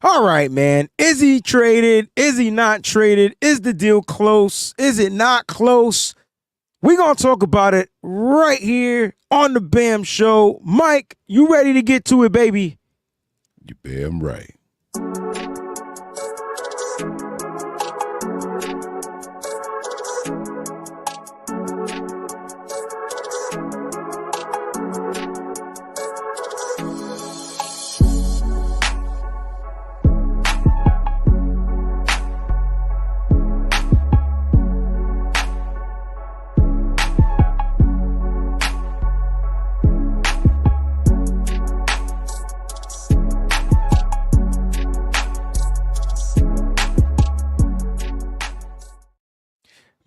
All right, man. Is he traded? Is he not traded? Is the deal close? Is it not close? We're going to talk about it right here on the B.A.M show. Mike, you ready to get to it, baby? You damn right.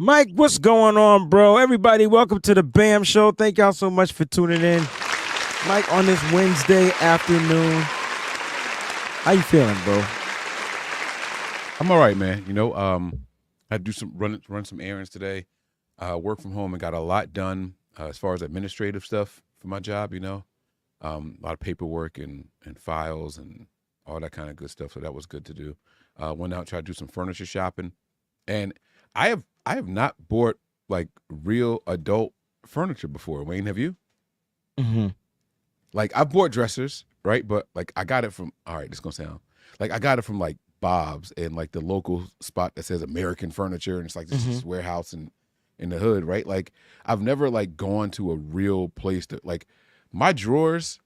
Mike, what's going on, bro? Everybody, welcome to the B.A.M show. Thank y'all so much for tuning in. Mike, on this Wednesday afternoon, how you feeling, bro? I'm all right, man. You know, I had to do run some errands today. Work from home and got a lot done as far as administrative stuff for my job. You know, a lot of paperwork and files and all that kind of good stuff. So that was good to do. Went out, tried to do some furniture shopping, and I have not bought like real adult furniture before. Wayne, have you? Mm-hmm. Like I've bought dressers, right? But like I got it from, all right, this is gonna sound like I got it from like Bob's and like the local spot that says American Furniture, and it's like this warehouse in the hood, right? Like I've never like gone to a real place that like my drawers,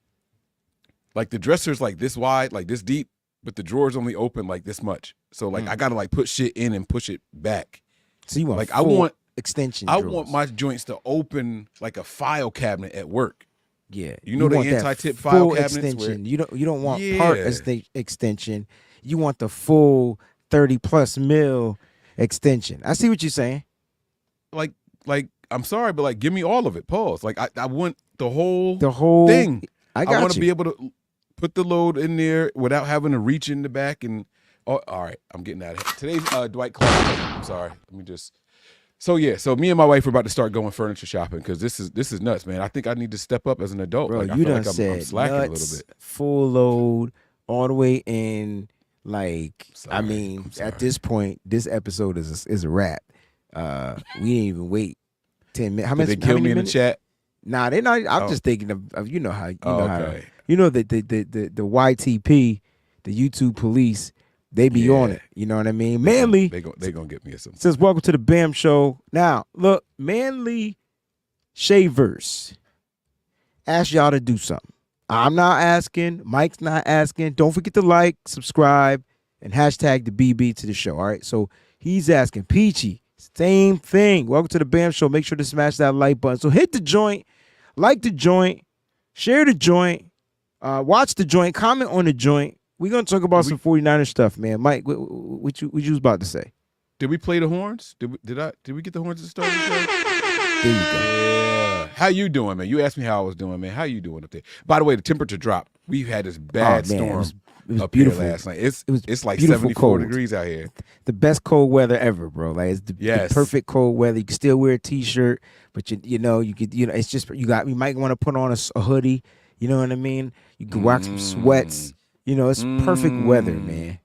like the dresser's like this wide, like this deep, but the drawers only open like this much. So like I gotta like put shit in and push it back. So you want like full I want extension I drawers. want my joints to open like a file cabinet at work. Yeah, you know the want that anti-tip file full cabinets extension. where, You don't want part extension. You want the full 30+ mil extension. I see what you're saying. Like I'm sorry, but like give me all of it. Pause. Like I want the whole thing. I want to be able to put the load in there without having to reach in the back and. Oh, all right, I'm getting out of here. Today's Dwight Clark. I'm sorry. Let me just. So yeah, so me and my wife are about to start going furniture shopping because this is nuts, man. I think I need to step up as an adult. Bro, like, I you feel done like I'm said slacking nuts, a little bit. full load, all the way in. Like Sorry, I mean, at this point, this episode is a wrap. We didn't even wait 10 minutes. How Did many? they kill me in the chat? Nah, they're not. I'm just thinking of you know how you know okay. how you know the YTP, the YouTube police. They be on it, you know what I mean? Manly, they gonna get me or something. Says, welcome to the B.A.M show. Now, look, Manly Shavers asked y'all to do something. I'm not asking. Mike's not asking. Don't forget to like, subscribe, and hashtag the BB to the show, all right? So he's asking, Peachy, same thing. Welcome to the B.A.M show. Make sure to smash that like button. So hit the joint, like the joint, share the joint, watch the joint, comment on the joint. We're going to talk about some 49ers stuff, man. Mike, what you was about to say? Did we play the horns? Did we get the horns to start the show? There you go. Yeah. How you doing, man? You asked me how I was doing, man. How you doing up there? By the way, the temperature dropped. We've had this bad storm it was up beautiful. here last night. It's like beautiful 74 cold. degrees out here. The best cold weather ever, bro. Like it's the perfect cold weather. You can still wear a t-shirt, but you it's just you might want to put on a hoodie. You know what I mean? You can rock some sweats. You know, it's perfect weather, man.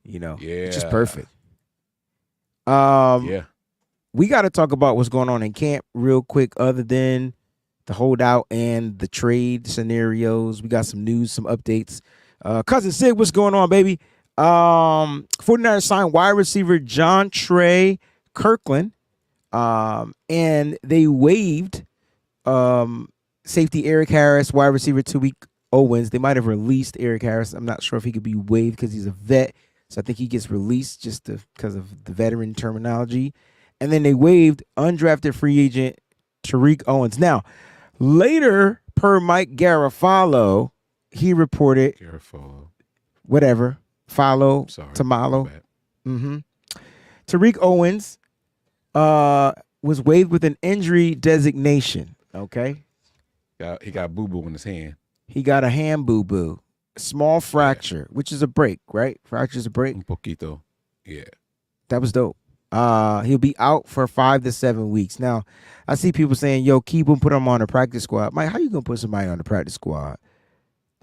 You know, it's just perfect. We got to talk about what's going on in camp real quick. Other than the holdout and the trade scenarios, we got some news, some updates. Cousin Sig, what's going on, baby? 49ers signed wide receiver John Trey Kirkland, and they waived safety Eric Harris, wide receiver Tariq Owens. They might have released Eric Harris. I'm not sure if he could be waived because he's a vet. So I think he gets released just because of the veteran terminology. And then they waived undrafted free agent Tariq Owens. Now, later, per Mike Garafolo, he reported Tamalo. Tariq Owens was waived with an injury designation. Okay. He got boo-boo in his hand. He got a hand boo-boo. Small fracture, which is a break, right? Fracture's a break. Un poquito. Yeah. That was dope. He'll be out for 5 to 7 weeks. Now, I see people saying, yo, keep him, put him on the practice squad. Mike, how you going to put somebody on the practice squad?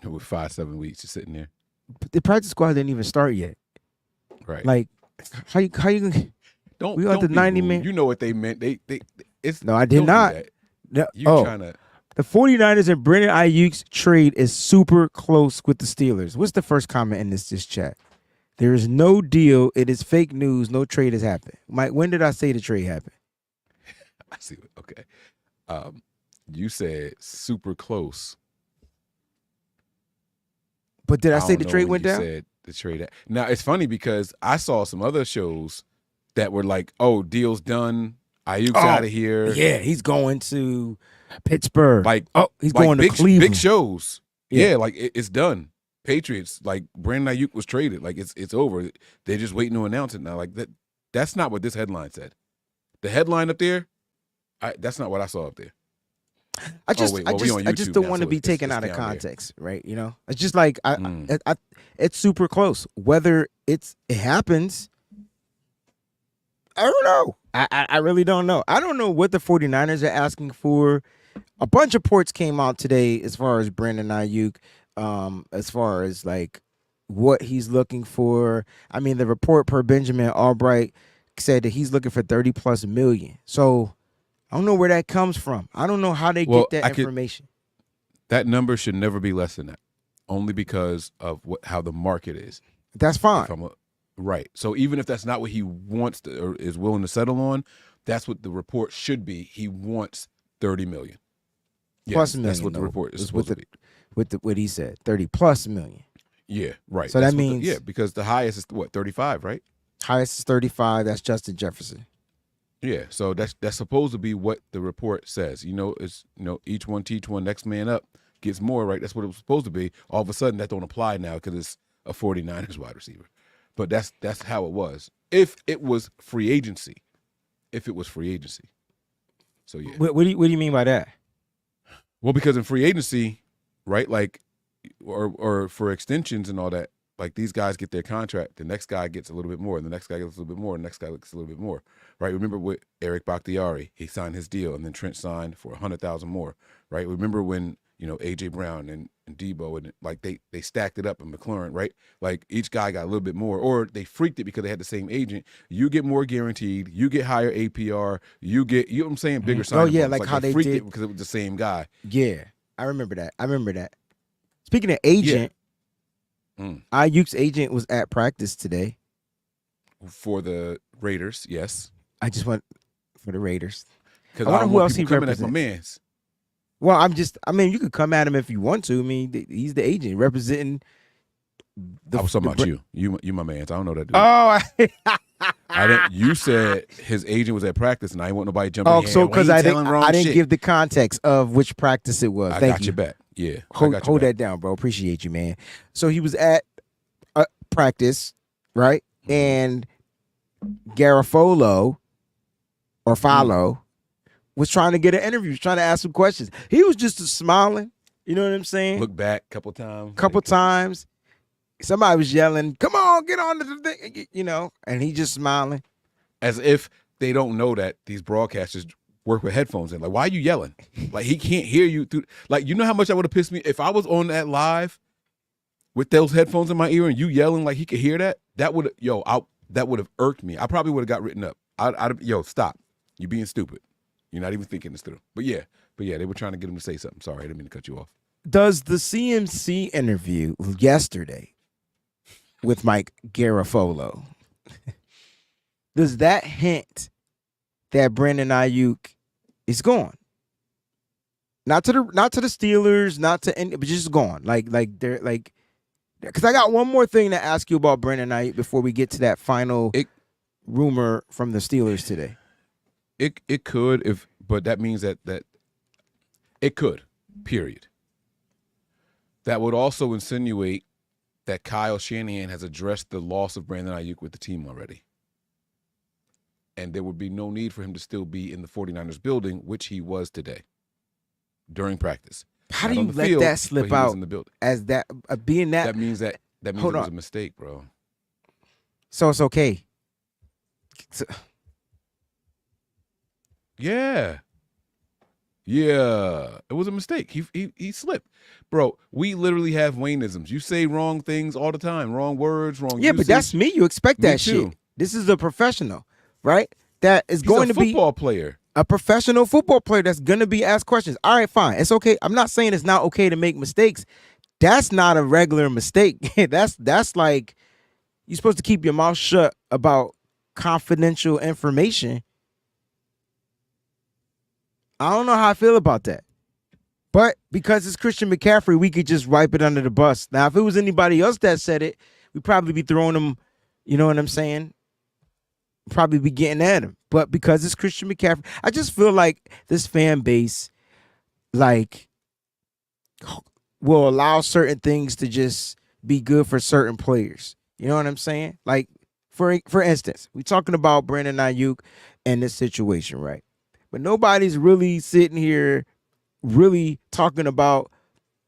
With 5-7 weeks, just sitting there. the practice squad didn't even start yet. Right. Like, how you gonna? Don't We got the be 90 rude. man. You know what they meant. It's No, I did don't do not. that. No, You trying to the 49ers and Brandon Aiyuk's trade is super close with the Steelers. What's the first comment in this chat? There is no deal. It is fake news. No trade has happened. Mike, when did I say the trade happened? I see. Okay. You said super close. But did I say don't the know trade when went you down? Said the trade. Now it's funny because I saw some other shows that were like, "Oh, deal's done. Aiyuk's out of here." Yeah, he's going to Pittsburgh. Like, he's going to big, Cleveland. big shows. Yeah. Yeah, like it's done. Patriots, like Brandon Aiyuk was traded. Like it's over. They're just waiting to announce it now. Like that's not what this headline said. The headline up there, that's not what I saw up there. I just we on don't YouTube now, want to so be it's taken out of down there. context, right? You know, it's just like it's super close. Whether it happens, I don't know. I really don't know. I don't know what the 49ers are asking for. A bunch of reports came out today as far as Brandon Aiyuk, as far as like what he's looking for. I mean, the report per Benjamin Albright said that he's looking for 30+ million. So I don't know where that comes from. I don't know how they get that information. That number should never be less than that, only because of how the market is. That's fine. Right. So even if that's not what he wants to, or is willing to settle on, that's what the report should be. He wants 30 million. Yes, plus million. That's what the report is supposed to be. With what he said, 30+ million. Yeah, right. So that means because the highest is what, 35, right? Highest is 35. That's Justin Jefferson. Yeah, so that's supposed to be what the report says. It's each one teach one, next man up gets more, right? That's what it was supposed to be. All of a sudden, that don't apply now because it's a 49ers wide receiver. But that's how it was. If it was free agency. So yeah. What do you mean by that? Well, because in free agency, right, like, or for extensions and all that, like these guys get their contract, the next guy gets a little bit more, and the next guy gets a little bit more, and the next guy gets a little bit more, right? Remember with Eric Bakhtiari, he signed his deal, and then Trent signed for $100,000 more, right? Remember when A.J. Brown and Debo and like they stacked it up in McLaurin, right? Like each guy got a little bit more, or they freaked it because they had the same agent. You get more guaranteed, you get higher APR, you get know what I'm saying, bigger signing. Oh yeah, bonus. like how they freaked did it because it was the same guy. Yeah, I remember that. Speaking of agent, Aiyuk's agent was at practice today for the Raiders. Yes, I just went for the Raiders because I wonder who else he represents. My man's. Well, you could come at him if you want to. I mean, he's the agent representing. I was talking about you. You my man. I don't know that dude. Oh, I didn't. You said his agent was at practice, and I didn't want nobody jumping. Oh, so because I didn't shit. give the context of which practice it was. I Thank got you. your back. Yeah, hold that down, bro. Appreciate you, man. So he was at practice, right? Mm-hmm. And Garofalo or Follow was trying to get an interview, trying to ask some questions. He was just smiling. You know what I'm saying? Look back a couple times. Times. Somebody was yelling, "Come on, get on the thing," and he just smiling. As if they don't know that these broadcasters work with headphones in. Like, why are you yelling? Like, he can't hear you through. Like, you know how much that would have pissed me if I was on that live with those headphones in my ear and you yelling like he could hear that. That would have irked me. I probably would have got written up. Stop. You're being stupid. You're not even thinking this through. But yeah, they were trying to get him to say something. Sorry, I didn't mean to cut you off. Does the CMC interview yesterday with Mike Garofalo, does that hint that Brandon Aiyuk is gone? Not to the Steelers, not to any, but just gone. Like they're like, because I got one more thing to ask you about Brandon Aiyuk before we get to that final rumor from the Steelers today. It could, but that means that it could. Period. That would also insinuate that Kyle Shanahan has addressed the loss of Brandon Aiyuk with the team already. And there would be no need for him to still be in the 49ers building, which he was today during practice. How do you let that slip out in the building? As that being that? That means it was a mistake, bro. So it's okay. Yeah. Yeah, it was a mistake. He slipped, bro. We literally have Wayneisms. You say wrong things all the time, wrong words, wrong Yeah, but that's usage. me. You expect Me that too. shit. This is a professional, right? That is He's a going to be football player. a professional football player that's going to be asked questions. All right, fine. It's okay. I'm not saying it's not okay to make mistakes. That's not a regular mistake. that's like you're supposed to keep your mouth shut about confidential information. I don't know how I feel about that. But because it's Christian McCaffrey, we could just wipe it under the bus. Now, if it was anybody else that said it, we'd probably be throwing them, you know what I'm saying? Probably be getting at him. But because it's Christian McCaffrey, I just feel like this fan base, like, will allow certain things to just be good for certain players. You know what I'm saying? Like, for instance, we talking about Brandon Aiyuk and this situation, right? But nobody's really sitting here really talking about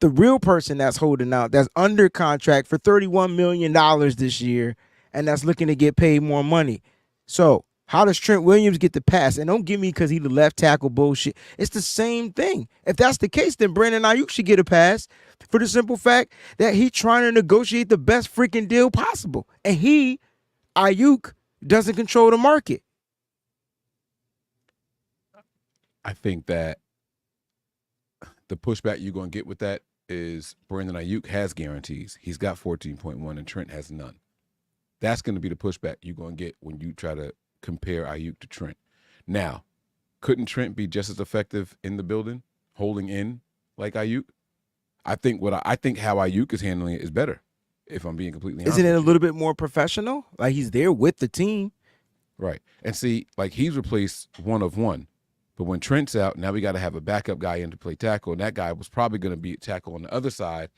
the real person that's holding out, that's under contract for $31 million this year, and that's looking to get paid more money. So how does Trent Williams get the pass? And don't give me because he the left tackle bullshit. It's the same thing. If that's the case, then Brandon Aiyuk should get a pass for the simple fact that he's trying to negotiate the best freaking deal possible. And Aiyuk, doesn't control the market. I think that the pushback you're going to get with that is Brandon Aiyuk has guarantees. He's got 14.1 and Trent has none. That's going to be the pushback you're going to get when you try to compare Aiyuk to Trent. Now, couldn't Trent be just as effective in the building, holding in like Aiyuk? I think how Aiyuk is handling it is better, if I'm being completely honest. Isn't it a with you. little bit more professional? Like he's there with the team. Right. And see, like he's replaced one of one. But when Trent's out, now we got to have a backup guy in to play tackle. And that guy was probably going to be a tackle on the other side.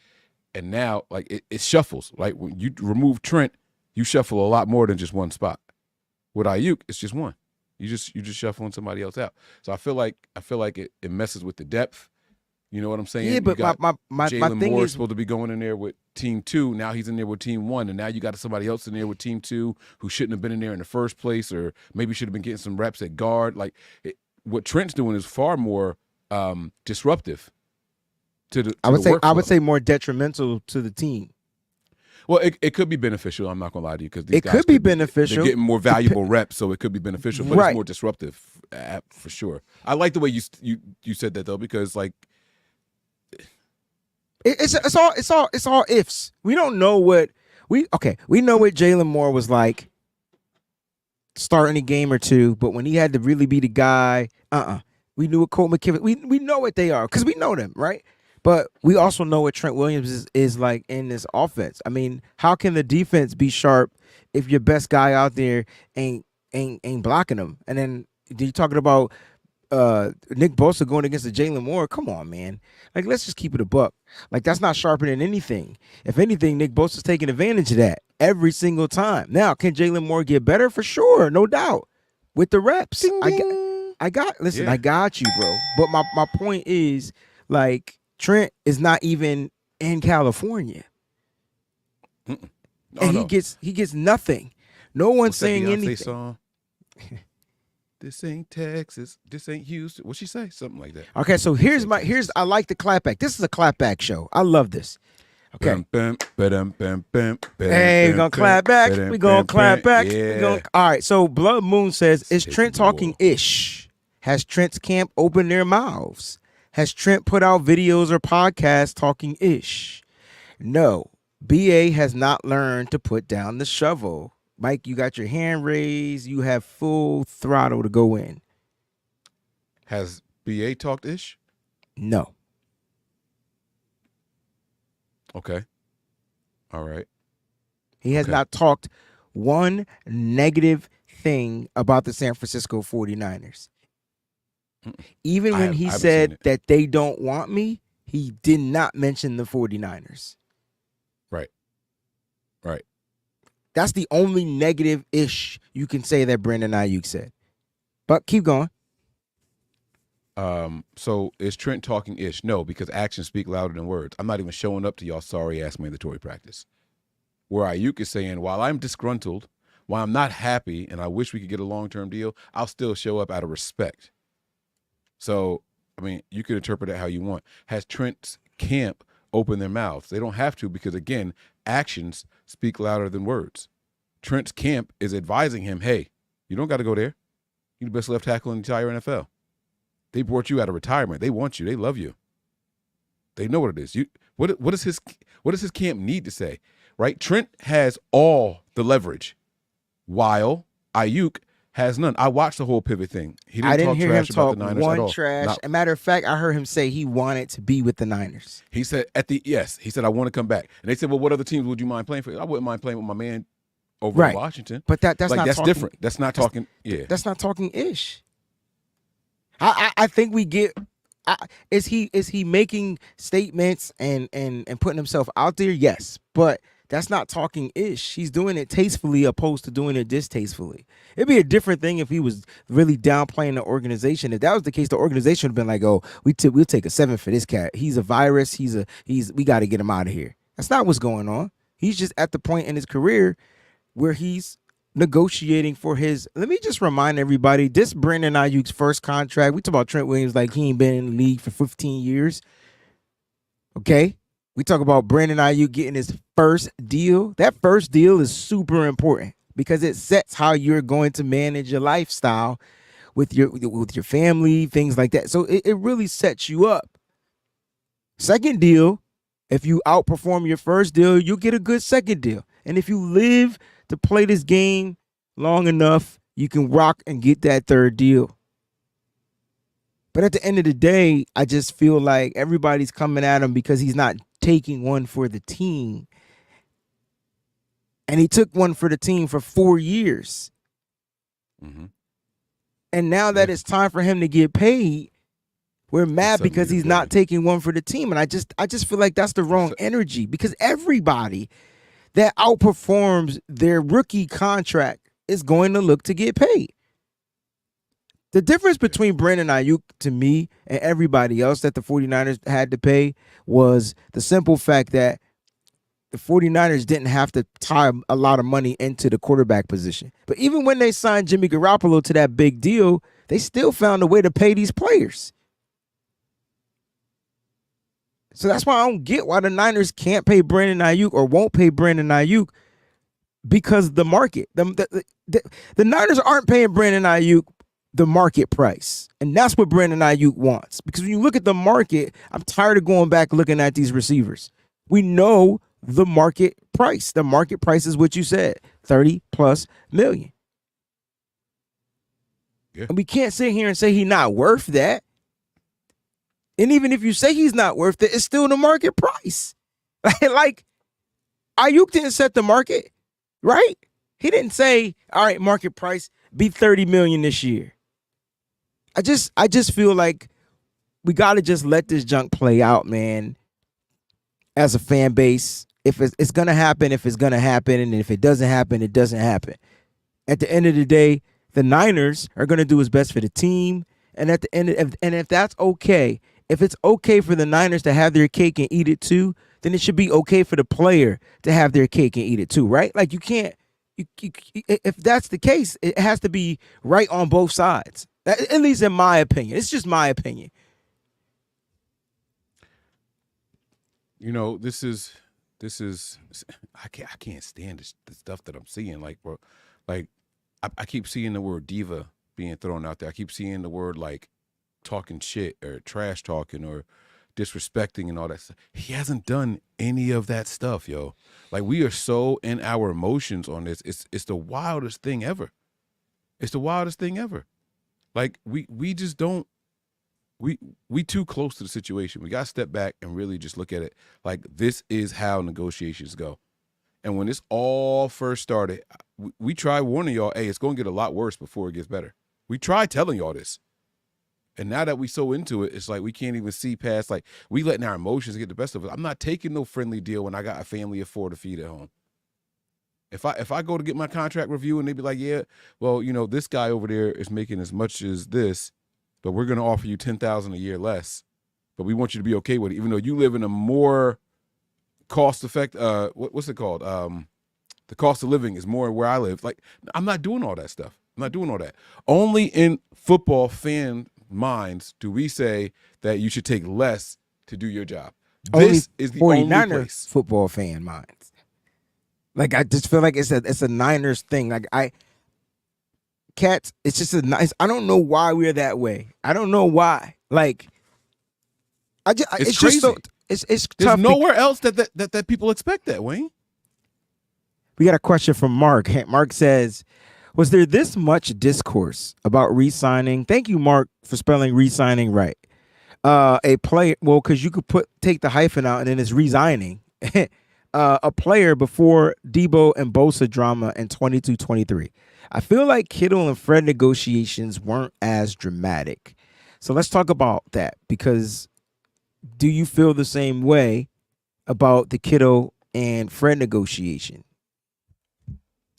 And now, like, it shuffles. Like, when you remove Trent, you shuffle a lot more than just one spot. With Aiyuk, it's just one. You just shuffling somebody else out. So I feel like it messes with the depth. You know what I'm saying? Yeah, but my Jalen thing Moore is supposed to be going in there with team 2. Now he's in there with team 1, and now you got somebody else in there with team 2 who shouldn't have been in there in the first place, or maybe should have been getting some reps at guard. Like what Trent's doing is far more disruptive to the. I would say more detrimental to the team. Well, it could be beneficial. I'm not gonna lie to you because it could be beneficial. They're getting more valuable reps, so it could be beneficial, but right. It's more disruptive for sure. I like the way you said that though, because like. It's all ifs. We don't know what we know what Jalen Moore was like starting a game or two, but when he had to really be the guy, we knew what Colt McKivitt. We know what they are because we know them, right? But we also know what Trent Williams is like in this offense. I mean, how can the defense be sharp if your best guy out there ain't blocking them? And then you're talking about Nick Bosa going against the Jalen Moore. Come on, man. Like, let's just keep it a buck. Like, that's not sharpening anything. If anything, Nick Bosa's taking advantage of that every single time. Now, can Jalen Moore get better? For sure, no doubt. With the reps. Ding, ding. I got you, bro. But my point is, like, Trent is not even in California. Mm-mm. And he gets nothing. No one's saying anything. Song? This ain't Texas. This ain't Houston. What'd she say? Something like that. Okay, so I like the clapback. This is a clapback show. I love this. Okay. Hey, we're gonna clap back. We're gonna clap back. Yeah. All right, so Blood Moon says, is Trent talking ish? Has Trent's camp opened their mouths? Has Trent put out videos or podcasts talking ish? No. B.A. has not learned to put down the shovel. Mike, you got your hand raised. You have full throttle to go in. Has B.A. talked ish? No. Okay. All right. He has not talked one negative thing about the San Francisco 49ers. Even when he said that they don't want me, he did not mention the 49ers. Right. Right. That's the only negative-ish you can say that Brandon Aiyuk said. But keep going. So is Trent talking ish? No, because actions speak louder than words. I'm not even showing up to y'all sorry-ass mandatory practice. Where Aiyuk is saying, while I'm disgruntled, while I'm not happy, and I wish we could get a long-term deal, I'll still show up out of respect. So I mean, you can interpret it how you want. Has Trent's camp opened their mouths? They don't have to because, again, actions speak louder than words. Trent's camp is advising him, hey, you don't got to go there. You're the best left tackle in the entire NFL. They brought you out of retirement. They want you. They love you. They know what it is. What does his camp need to say? Right? Trent has all the leverage, while Aiyuk has none. I watched the whole pivot thing. He didn't I didn't talk hear him trash about talk the Niners at one all. trash. As a matter of fact, I heard him say he wanted to be with the Niners. He said he said, I want to come back. And they said, well, what other teams would you mind playing for? I wouldn't mind playing with my man over in Washington. But that's like, not that's talking, different. That's not talking. Yeah. That's not talking ish. I think we get. Is he making statements and putting himself out there? Yes, but that's not talking ish. He's doing it tastefully opposed to doing it distastefully. It'd be a different thing if he was really downplaying the organization. If that was the case, the organization would have been like, "Oh, we'll take a 7 for this cat. He's a virus. We got to get him out of here." That's not what's going on. He's just at the point in his career where he's negotiating for his. Let me just remind everybody, this Brandon Aiyuk's first contract. We talk about Trent Williams like he ain't been in the league for 15 years. Okay? We talk about Brandon Aiyuk getting his first deal. That first deal is super important because it sets how you're going to manage your lifestyle with your family, things like that. So it really sets you up. Second deal, if you outperform your first deal, you'll get a good second deal. And if you live to play this game long enough, you can rock and get that third deal. But at the end of the day, I just feel like everybody's coming at him because he's not taking one for the team. And he took one for the team for 4 years. Mm-hmm. And now that it's time for him to get paid, we're mad because he's not taking one for the team. And I just feel like that's the wrong energy because everybody that outperforms their rookie contract is going to look to get paid. The difference between Brandon Aiyuk to me and everybody else that the 49ers had to pay was the simple fact that the 49ers didn't have to tie a lot of money into the quarterback position. But even when they signed Jimmy Garoppolo to that big deal, they still found a way to pay these players. So that's why I don't get why the Niners can't pay Brandon Aiyuk or won't pay Brandon Aiyuk because the market. The Niners aren't paying Brandon Aiyuk the market price. And that's what Brandon Aiyuk wants. Because when you look at the market, I'm tired of going back looking at these receivers. We know the market price. The market price is what you said, 30+ million. Yeah. And we can't sit here and say he's not worth that. And even if you say he's not worth it, it's still the market price. Like, Aiyuk didn't set the market, right? He didn't say, all right, market price, be 30 million this year. I just feel like we got to just let this junk play out, man, as a fan base. If it's going to happen, if it's going to happen, and if it doesn't happen, it doesn't happen. At the end of the day, the Niners are going to do what's best for the team. And at the end, if that's okay, if it's okay for the Niners to have their cake and eat it too, then it should be okay for the player to have their cake and eat it too, right? Like you can't, if that's the case, it has to be right on both sides. At least in my opinion. It's just my opinion. You know, this is I can't stand the stuff that I'm seeing. Like, bro, like I keep seeing the word diva being thrown out there. I keep seeing the word like talking shit or trash talking or disrespecting and all that stuff. He hasn't done any of that stuff, yo. Like, we are so in our emotions on this. It's the wildest thing ever. It's the wildest thing ever. Like, we just don't, we too close to the situation. We got to step back and really just look at it like this is how negotiations go. And when this all first started, we tried warning y'all, hey, it's going to get a lot worse before it gets better. We tried telling y'all this. And now that we so into it, it's like we can't even see past, like, we letting our emotions get the best of us. I'm not taking no friendly deal when I got a family of 4 to feed at home. If I go to get my contract review and they be like, yeah, well, you know, this guy over there is making as much as this, but we're going to offer you $10,000 a year less, but we want you to be okay with it, even though you live in a more cost-effective, what's it called? The cost of living is more where I live. Like, I'm not doing all that stuff. I'm not doing all that. Only in football fan minds do we say that you should take less to do your job? Only This is the only 49er place. football fan minds. Like, I just feel like it's a Niners thing. Like, Cats, it's just a nice. I don't know why we're that way. I don't know why. Like, it's crazy. just so it's There's tough. nowhere else that people expect that, Wayne. We got a question from Mark. Mark says, was there this much discourse about re-signing? Thank you, Mark, for spelling re-signing right. A player, well, because you could take the hyphen out and then it's resigning. A player before Debo and Bosa drama in 22-23. I feel like Kittle and Fred negotiations weren't as dramatic. So let's talk about that, because do you feel the same way about the Kittle and Fred negotiation?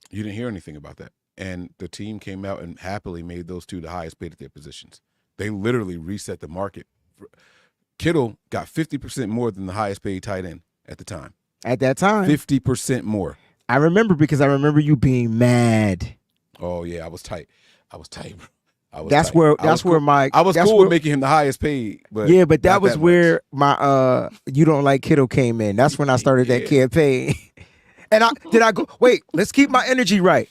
You didn't hear anything about that. And the team came out and happily made those two the highest paid at their positions. They literally reset the market. Kittle got 50% more than the highest paid tight end at the time. At that time. 50% more. I remember, because I remember you being mad. Oh, yeah, I was tight, bro. I was That's tight. where I was cool with making him the highest paid, but yeah, but that was that where my you don't like Kittle came in. That's when I started that campaign. And wait, let's keep my energy right.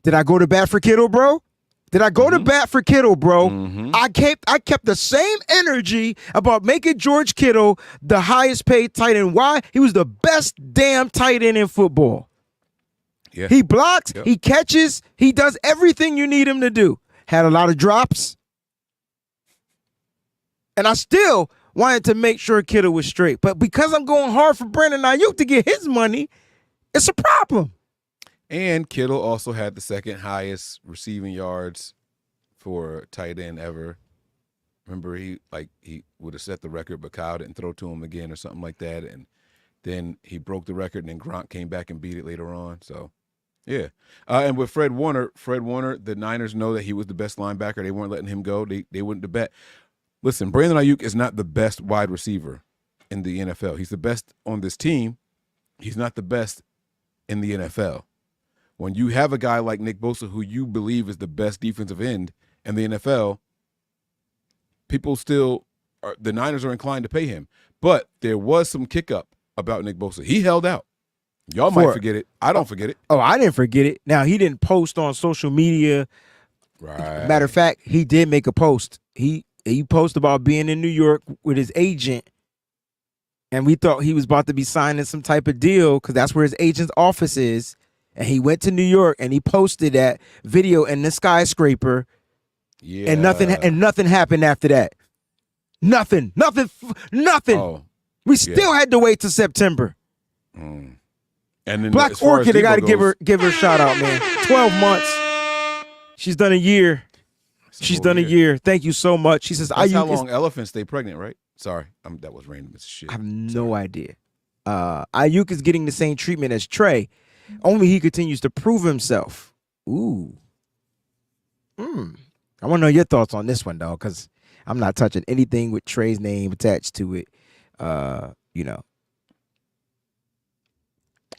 Did I go to bat for Kittle, bro? Did I go to bat for Kittle, bro? Mm-hmm. I kept the same energy about making George Kittle the highest paid tight end. Why? He was the best damn tight end in football. Yeah. He blocks, he catches, he does everything you need him to do. Had a lot of drops. And I still wanted to make sure Kittle was straight. But because I'm going hard for Brandon Aiyuk to get his money, it's a problem. And Kittle also had the second highest receiving yards for a tight end ever. Remember, he would have set the record, but Kyle didn't throw to him again or something like that. And then he broke the record, and then Gronk came back and beat it later on. So, yeah. And with Fred Warner, the Niners know that he was the best linebacker. They weren't letting him go. They wouldn't bet. Listen, Brandon Aiyuk is not the best wide receiver in the NFL. He's the best on this team. He's not the best in the NFL. When you have a guy like Nick Bosa, who you believe is the best defensive end in the NFL, the Niners are inclined to pay him. But there was some kick up about Nick Bosa. He held out. Y'all might forget it. I don't forget it. Oh, I didn't forget it. Now, he didn't post on social media. Right. Matter of fact, he did make a post. He posted about being in New York with his agent, and we thought he was about to be signing some type of deal because that's where his agent's office is. And he went to New York and he posted that video in the skyscraper. Yeah. And nothing happened after that. Nothing. Oh, we still had to wait till September. Mm. And then Black Orchid, I got to give her a shout out, man. 12 months. She's done a year. She's done a year. Thank you so much. She says, that's how long elephants stay pregnant, right? Sorry, that was random as shit. I have no idea. Aiyuk is getting the same treatment as Trey. Only he continues to prove himself. Ooh. I want to know your thoughts on this one, though, because I'm not touching anything with Trey's name attached to it. Oh,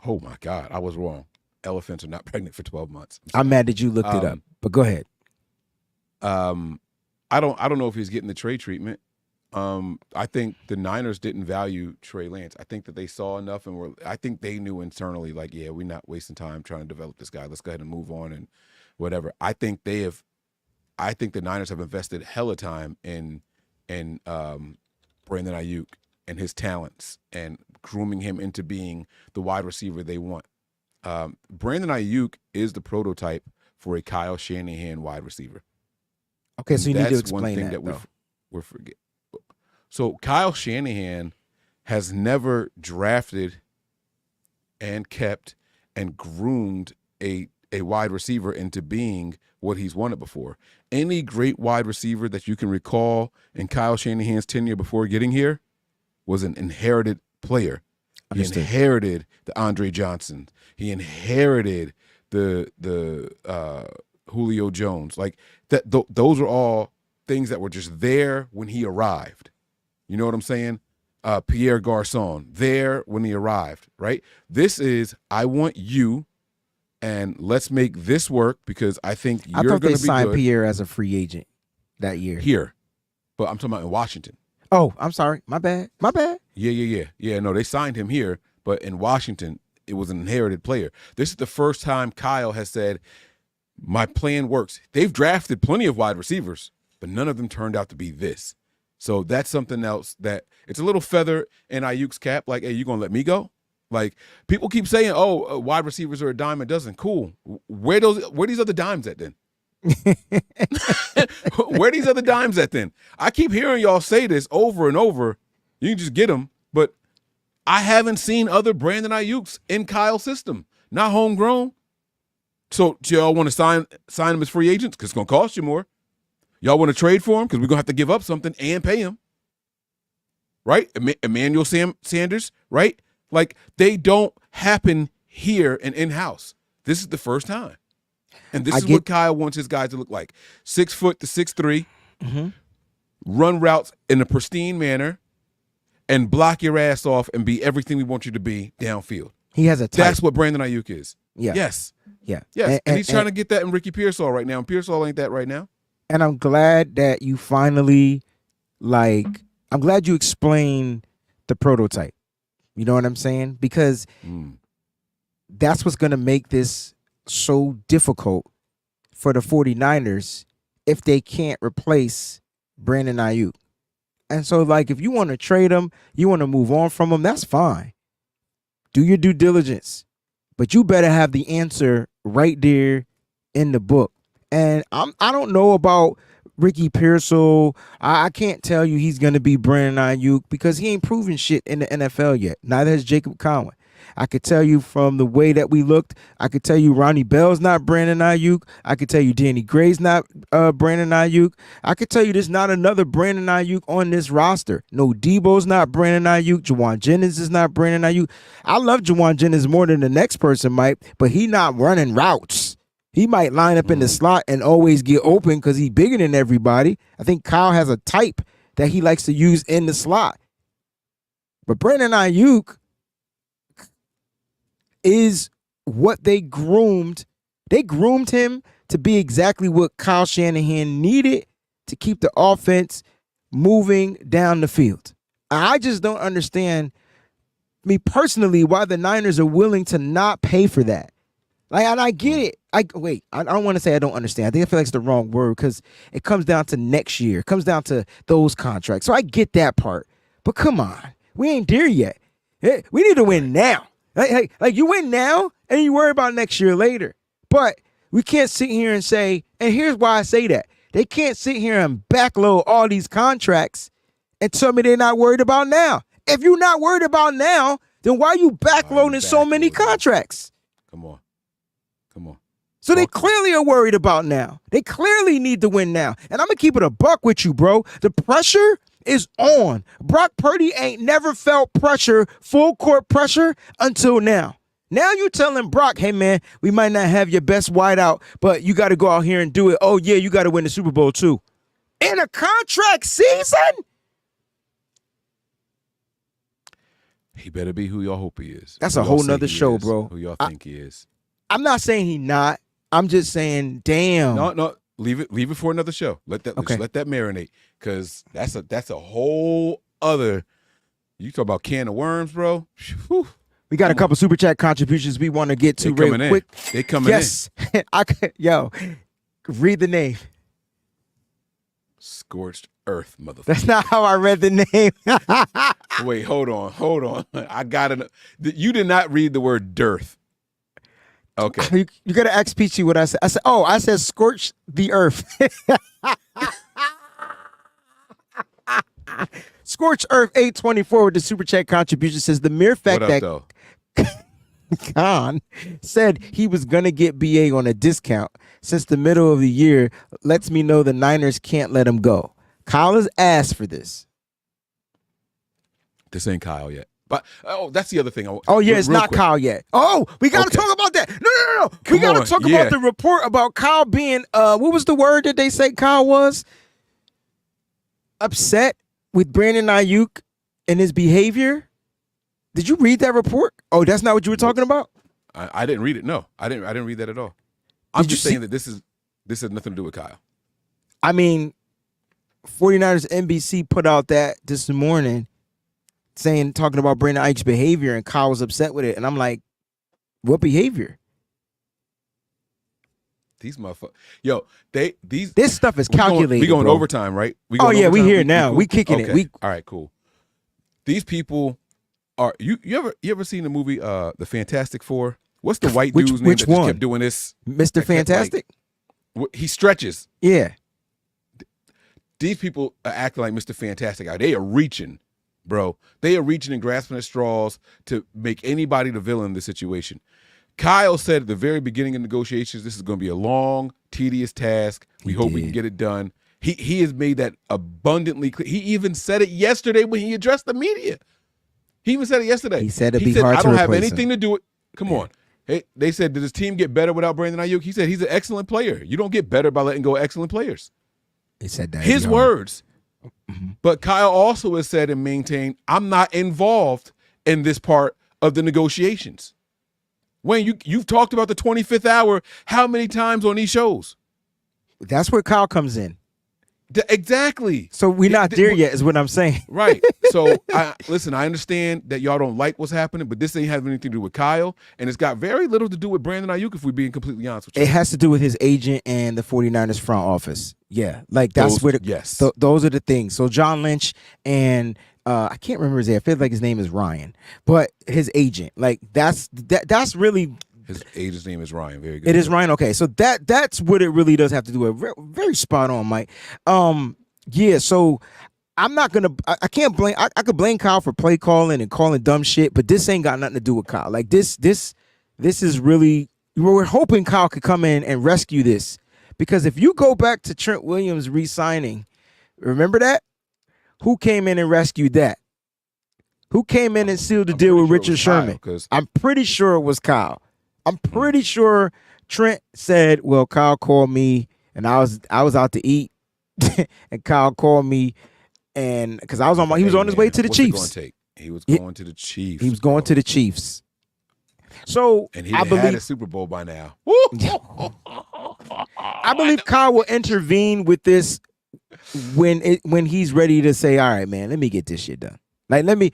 my God. I was wrong. Elephants are not pregnant for 12 months. I'm mad that you looked it up, but go ahead. I don't know if he's getting the Trey treatment. I think the Niners didn't value Trey Lance. I think that they saw enough I think they knew internally, like, yeah, we're not wasting time trying to develop this guy. Let's go ahead and move on and whatever. I think the Niners have invested hella time in Brandon Aiyuk and his talents and grooming him into being the wide receiver they want. Brandon Aiyuk is the prototype for a Kyle Shanahan wide receiver. Okay, so you need to That's explain one thing that we're forget. So Kyle Shanahan has never drafted and kept and groomed a wide receiver into being what he's wanted before. Any great wide receiver that you can recall in Kyle Shanahan's tenure before getting here was an inherited player. Understood. He inherited the Andre Johnson. He inherited the Julio Jones. Like that. Those are all things that were just there when he arrived. You know what I'm saying? Pierre Garçon, there when he arrived, right? This is, I want you, and let's make this work because I think you're going to be good. I thought they signed Pierre as a free agent that year. Here. but I'm talking about in Washington. Oh, I'm sorry. My bad. Yeah. No, they signed him here, but in Washington, it was an inherited player. This is the first time Kyle has said, my plan works. They've drafted plenty of wide receivers, but none of them turned out to be this. So that's something else that it's a little feather in Aiyuk's cap. Like, hey, you going to let me go? Like, people keep saying, oh, wide receivers are a dime a dozen. Cool. Where these other dimes at then? Where these other dimes at then? I keep hearing y'all say this over and over. You can just get them, but I haven't seen other Brandon Aiyuk's in Kyle's system. Not homegrown. So do y'all want to sign him as free agents? Because it's going to cost you more. Y'all want to trade for him? Because we're going to have to give up something and pay him. Right? Emmanuel Sanders, right? Like, they don't happen here and in-house. This is the first time. And this is what Kyle wants his guys to look like. 6 foot to 6'3", run routes in a pristine manner, and block your ass off and be everything we want you to be downfield. He has a type. That's what Brandon Aiyuk is. Yeah. Yes. Yeah. Yes. And he's trying to get that in Ricky Pearsall right now. And Pearsall ain't that right now. And I'm glad that you finally, I'm glad you explained the prototype. You know what I'm saying? Because that's what's going to make this so difficult for the 49ers if they can't replace Brandon Aiyuk. And so, if you want to trade him, you want to move on from him, that's fine. Do your due diligence. But you better have the answer right there in the book. And I don't know about Ricky Pearsall. I can't tell you he's going to be Brandon Aiyuk because he ain't proven shit in the NFL yet. Neither has Jacob Conway. I could tell you from the way that we looked, I could tell you Ronnie Bell's not Brandon Aiyuk. I could tell you Danny Gray's not Brandon Aiyuk. I could tell you there's not another Brandon Aiyuk on this roster. No, Debo's not Brandon Aiyuk. Juwan Jennings is not Brandon Aiyuk. I love Juwan Jennings more than the next person might, but he not running routes. He might line up in the slot and always get open because he's bigger than everybody. I think Kyle has a type that he likes to use in the slot. But Brandon Aiyuk is what they groomed. They groomed him to be exactly what Kyle Shanahan needed to keep the offense moving down the field. I just don't understand, me personally, why the Niners are willing to not pay for that. And I get it. I don't want to say I don't understand. I feel like it's the wrong word because it comes down to next year. It comes down to those contracts. So I get that part. But come on. We ain't there yet. We need to win now. You win now and you worry about next year later. But we can't sit here and say, and here's why I say that. They can't sit here and backload all these contracts and tell me they're not worried about now. If you're not worried about now, then why are you backloading so many contracts? Come on. So they clearly are worried about now. They clearly need to win now. And I'm going to keep it a buck with you, bro. The pressure is on. Brock Purdy ain't never felt pressure, full court pressure, until now. Now you telling Brock, hey, man, we might not have your best wideout, but you got to go out here and do it. Oh, yeah, you got to win the Super Bowl, too. In a contract season? He better be who y'all hope he is. That's a whole nother show, bro. Who y'all think he is. I'm not saying he not. I'm just saying, damn. No. Leave it for another show. Let that marinate. Because that's a whole other. You talk about can of worms, bro. Whew. We got a couple super chat contributions we want to get to real quick. They coming in. Yes. Read the name. Scorched Earth, motherfucker. That's not how I read the name. Wait, hold on. I got it. You did not read the word dearth. Okay. You got to ask Peachy what I said. I said scorch the earth. Scorch Earth 824 with the super chat contribution says the mere fact that Khan said he was going to get BA on a discount since the middle of the year lets me know the Niners can't let him go. Kyle has asked for this. This ain't Kyle yet. But that's the other thing. It's not quick. Kyle yet. Oh, we got to talk about that. No. We got to talk about the report about Kyle being, what was the word that they say Kyle was? Upset with Brandon Aiyuk and his behavior. Did you read that report? Oh, that's not what you were talking about? I didn't read it. No, I didn't read that at all. I'm just saying that this has nothing to do with Kyle. I mean, 49ers NBC put out that this morning talking about Brandon Aiyuk's behavior, and Kyle was upset with it. And I'm like, what behavior? These motherfuckers. Yo, this stuff is calculated. We going bro. overtime, right? We here now. We kicking okay. it. All right, cool. These people are you ever seen the movie The Fantastic Four? What's the white dude's name that just kept doing this? Mr. Fantastic? He stretches. Yeah. These people are acting like Mr. Fantastic. They are reaching, bro. They are reaching and grasping at straws to make anybody the villain in this situation. Kyle said at the very beginning of negotiations, this is going to be a long, tedious task. We hope we can get it done. He has made that abundantly clear. He even said it yesterday when he addressed the media. He even said it yesterday. He said it'd be hard to replace I don't have anything to do with. Come on. Hey, they said, did his team get better without Brandon Aiyuk? He said he's an excellent player. You don't get better by letting go of excellent players. He said that. His words. Mm-hmm. But Kyle also has said and maintained, I'm not involved in this part of the negotiations. Wayne, you've talked about the 25th hour how many times on these shows? That's where Kyle comes in. Exactly. So we're not there yet is what I'm saying. Right. So, listen, I understand that y'all don't like what's happening, but this ain't have anything to do with Kyle, and it's got very little to do with Brandon Aiyuk, if we're being completely honest with you. It has to do with his agent and the 49ers front office. Yeah. Like, that's where those are the things. So John Lynch and I can't remember his name. I feel like his name is Ryan, but his agent, like that's really his agent's name is Ryan. Very good. It is Ryan. Okay, so that's what it really does have to do with. Very spot on, Mike. Yeah. So I'm not gonna. I can't blame. I could blame Kyle for play calling and calling dumb shit, but this ain't got nothing to do with Kyle. Like this is really. We're hoping Kyle could come in and rescue this, because if you go back to Trent Williams re-signing, remember that. Who came in and rescued that? Who came in and sealed the deal with Richard Sherman? I'm pretty sure it was Kyle. I'm pretty sure Trent said, well, Kyle called me and I was out to eat and Kyle called me and because I was on he was on his way to the Chiefs. He was going to the Chiefs. He was going to the Chiefs. So and I believe had a Super Bowl by now. I believe Kyle will intervene with this when he's ready to say, all right, man, let me get this shit done. Like, let me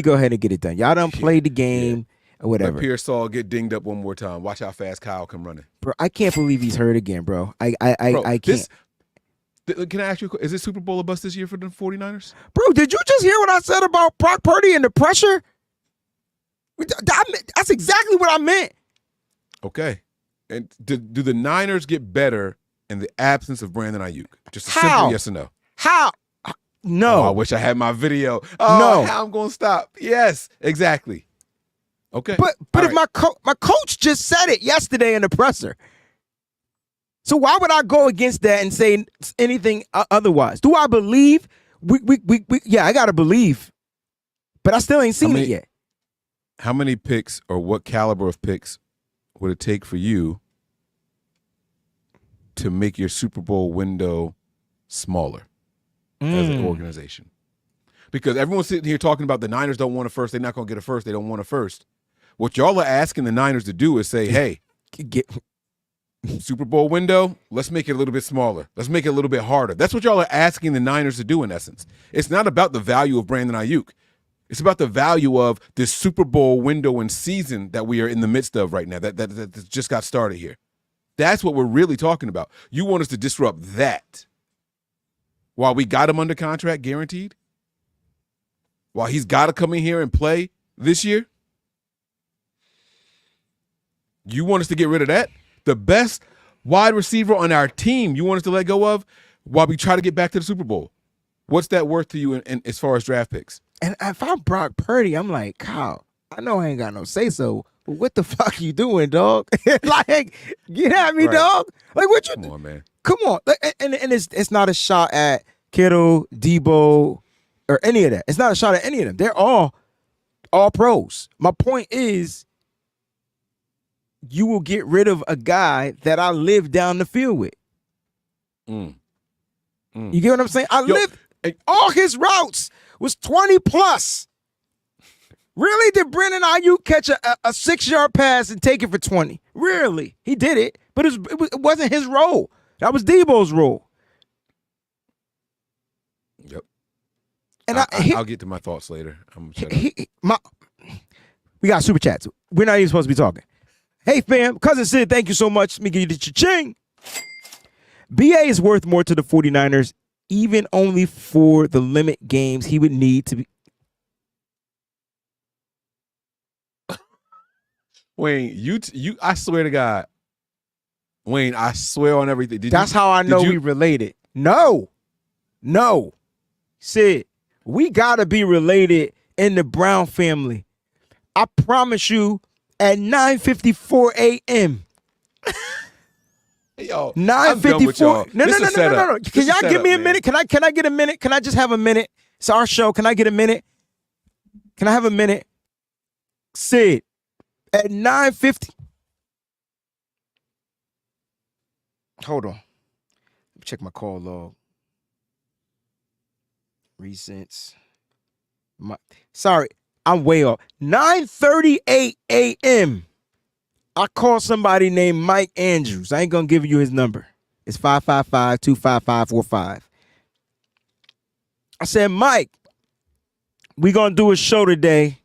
go ahead and get it done. Y'all done played the game or whatever. Let Pierce Saul get dinged up one more time. Watch how fast Kyle come running. Bro, I can't believe he's hurt again, bro. I can't. Can I ask you, is this Super Bowl a bust this year for the 49ers? Bro, did you just hear what I said about Brock Purdy and the pressure? That's exactly what I meant. Okay. And do the Niners get better in the absence of Brandon Aiyuk? Just a simple yes or no. How? No. Oh, I wish I had my video. No. How I'm going to stop. Yes, exactly. Okay. But if my coach just said it yesterday in the presser. So why would I go against that and say anything otherwise? Do I believe? Yeah, I got to believe. But I still ain't seen it yet. How many picks or what caliber of picks would it take for you to make your Super Bowl window smaller as an organization? Because everyone's sitting here talking about the Niners don't want a first. They're not going to get a first. They don't want a first. What y'all are asking the Niners to do is say, hey, Super Bowl window, let's make it a little bit smaller. Let's make it a little bit harder. That's what y'all are asking the Niners to do in essence. It's not about the value of Brandon Aiyuk. It's about the value of this Super Bowl window and season that we are in the midst of right now, that just got started here. That's what we're really talking about. You want us to disrupt that while we got him under contract guaranteed? While he's got to come in here and play this year? You want us to get rid of that? The best wide receiver on our team you want us to let go of while we try to get back to the Super Bowl? What's that worth to you in as far as draft picks? And if I'm Brock Purdy, I'm like, Kyle, I know I ain't got no say-so, but what the fuck you doing, dog? Like, get at me, dog. Like, what you? Come on, man. Come on. And it's not a shot at Kittle, Debo, or any of that. It's not a shot at any of them. They're all pros. My point is, you will get rid of a guy that I live down the field with. You get what I'm saying? All his routes was 20 plus. Really? Did Brandon Aiyuk catch a 6-yard pass and take it for 20? Really? He did it, but it wasn't his role. That was Debo's role. Yep. And I'll get to my thoughts later. I'm shut up. We got super chats. We're not even supposed to be talking. Hey, fam. Cousin Sid, thank you so much. Let me give you the cha-ching. B.A. is worth more to the 49ers, even only for the limit games he would need to be. Wayne, you. I swear to God, Wayne, I swear on everything. That's how I know we related. No. Sid, we got to be related in the Brown family. I promise you, at 9:54 a.m. Yo, 9:54. No. Can y'all give me a minute? Man. Can I get a minute? Can I just have a minute? It's our show. Can I get a minute? Can I have a minute? Sid, at 9:50. Hold on. Let me check my call log. Recents. Sorry, I'm way off. 9:38 a.m. I called somebody named Mike Andrews. I ain't gonna give you his number. It's 555-255-45. I said, Mike, we gonna do a show today.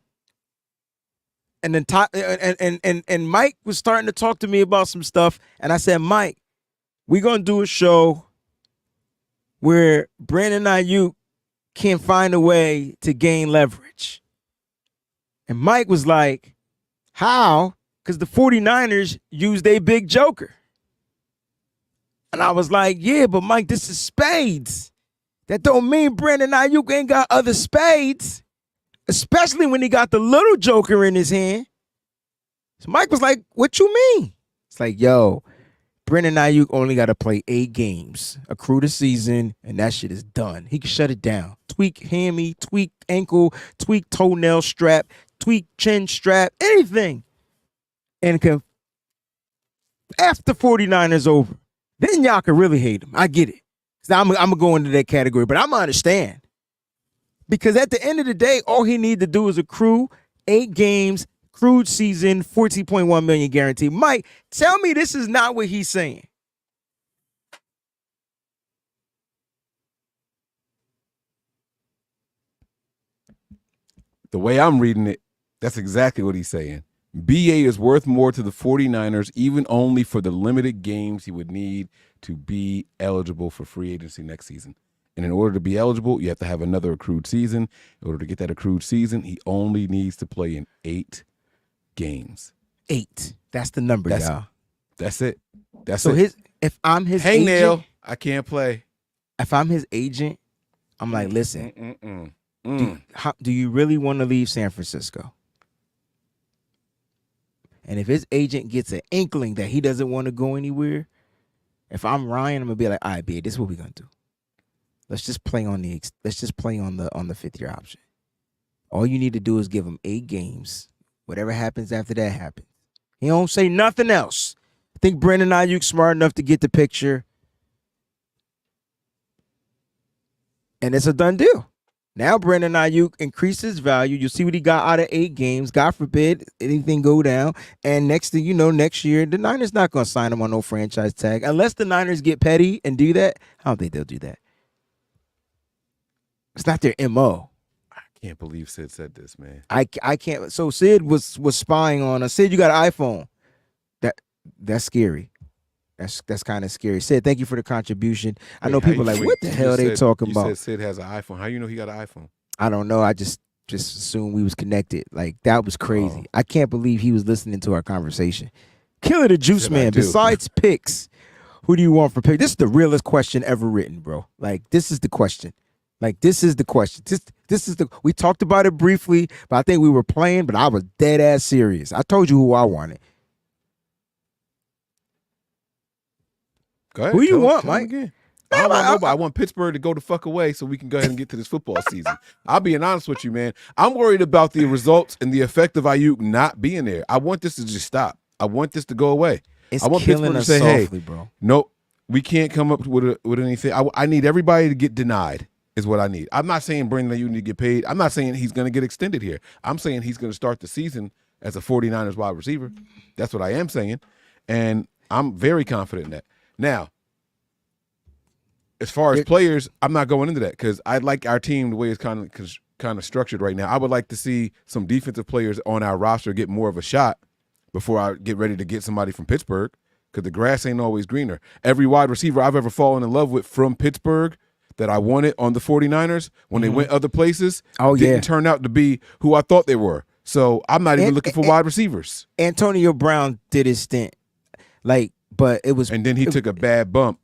And then and Mike was starting to talk to me about some stuff. And I said, Mike, we gonna do a show where Brandon Aiyuk can find a way to gain leverage. And Mike was like, how? Because the 49ers used a big joker. And I was like, yeah, but Mike, this is spades. That don't mean Brandon Aiyuk ain't got other spades, especially when he got the little joker in his hand. So Mike was like, what you mean? It's like, yo, Brandon Aiyuk only got to play 8 games, accrue the season, and that shit is done. He can shut it down. Tweak hammy, tweak ankle, tweak toenail strap, tweak chin strap, anything. And can, after 49ers over, then y'all can really hate him. I get it. So I'm going to go into that category, but I'm going to understand. Because at the end of the day, all he need to do is accrue 8 games, accrued season, $14.1 million guaranteed. Mike, tell me this is not what he's saying. The way I'm reading it, that's exactly what he's saying. B.A. is worth more to the 49ers, even only for the limited games he would need to be eligible for free agency next season. And in order to be eligible, you have to have another accrued season. In order to get that accrued season, he only needs to play in 8 games. 8. That's the number, y'all. That's it. That's so it. If I'm his hangnail, agent, I can't play. If I'm his agent, I'm like, listen, do you really want to leave San Francisco? And if his agent gets an inkling that he doesn't want to go anywhere, if I'm Ryan, I'm gonna be like, all right, B, this is what we're gonna do. Let's just play on the 5th year option. All you need to do is give him 8 games. Whatever happens after that happens. He don't say nothing else. I think Brandon Aiyuk's smart enough to get the picture. And it's a done deal. Now Brandon Aiyuk increases value. You see what he got out of 8 games. God forbid anything go down. And next thing you know, next year, the Niners not going to sign him on no franchise tag. Unless the Niners get petty and do that, I don't think they'll do that. It's not their MO. I can't believe Sid said this, man. I can't. So Sid was spying on us. Sid, you got an iPhone. That's scary. That's kind of scary. Sid, thank you for the contribution. I know people are like, what the hell are they talking about? You said Sid has an iPhone. How you know he got an iPhone? I don't know. I just assumed we was connected. Like, that was crazy. I can't believe he was listening to our conversation. Killer the Juice Man. Besides picks, who do you want for picks? This is the realest question ever written, bro. Like, this is the question. This is the we talked about it briefly, but I think we were playing, but I was dead ass serious. I told you who I wanted. Go ahead, who you want, Mike? Again. I don't want nobody. I want Pittsburgh to go the fuck away so we can go ahead and get to this football season. I'll be honest with you, man. I'm worried about the results and the effect of Aiyuk not being there. I want this to just stop. I want this to go away. It's I want killing Pittsburgh us to say, softly, hey, bro. Nope, we can't come up with anything. I need everybody to get denied is what I need. I'm not saying Brandon Aiyuk need to get paid. I'm not saying he's going to get extended here. I'm saying he's going to start the season as a 49ers wide receiver. That's what I am saying. And I'm very confident in that. Now, as far as players, I'm not going into that because I like our team the way it's kind of structured right now. I would like to see some defensive players on our roster get more of a shot before I get ready to get somebody from Pittsburgh because the grass ain't always greener. Every wide receiver I've ever fallen in love with from Pittsburgh that I wanted on the 49ers when they went other places didn't turn out to be who I thought they were. So I'm not even looking for wide receivers. Antonio Brown did his stint, but it was, and then he took a bad bump.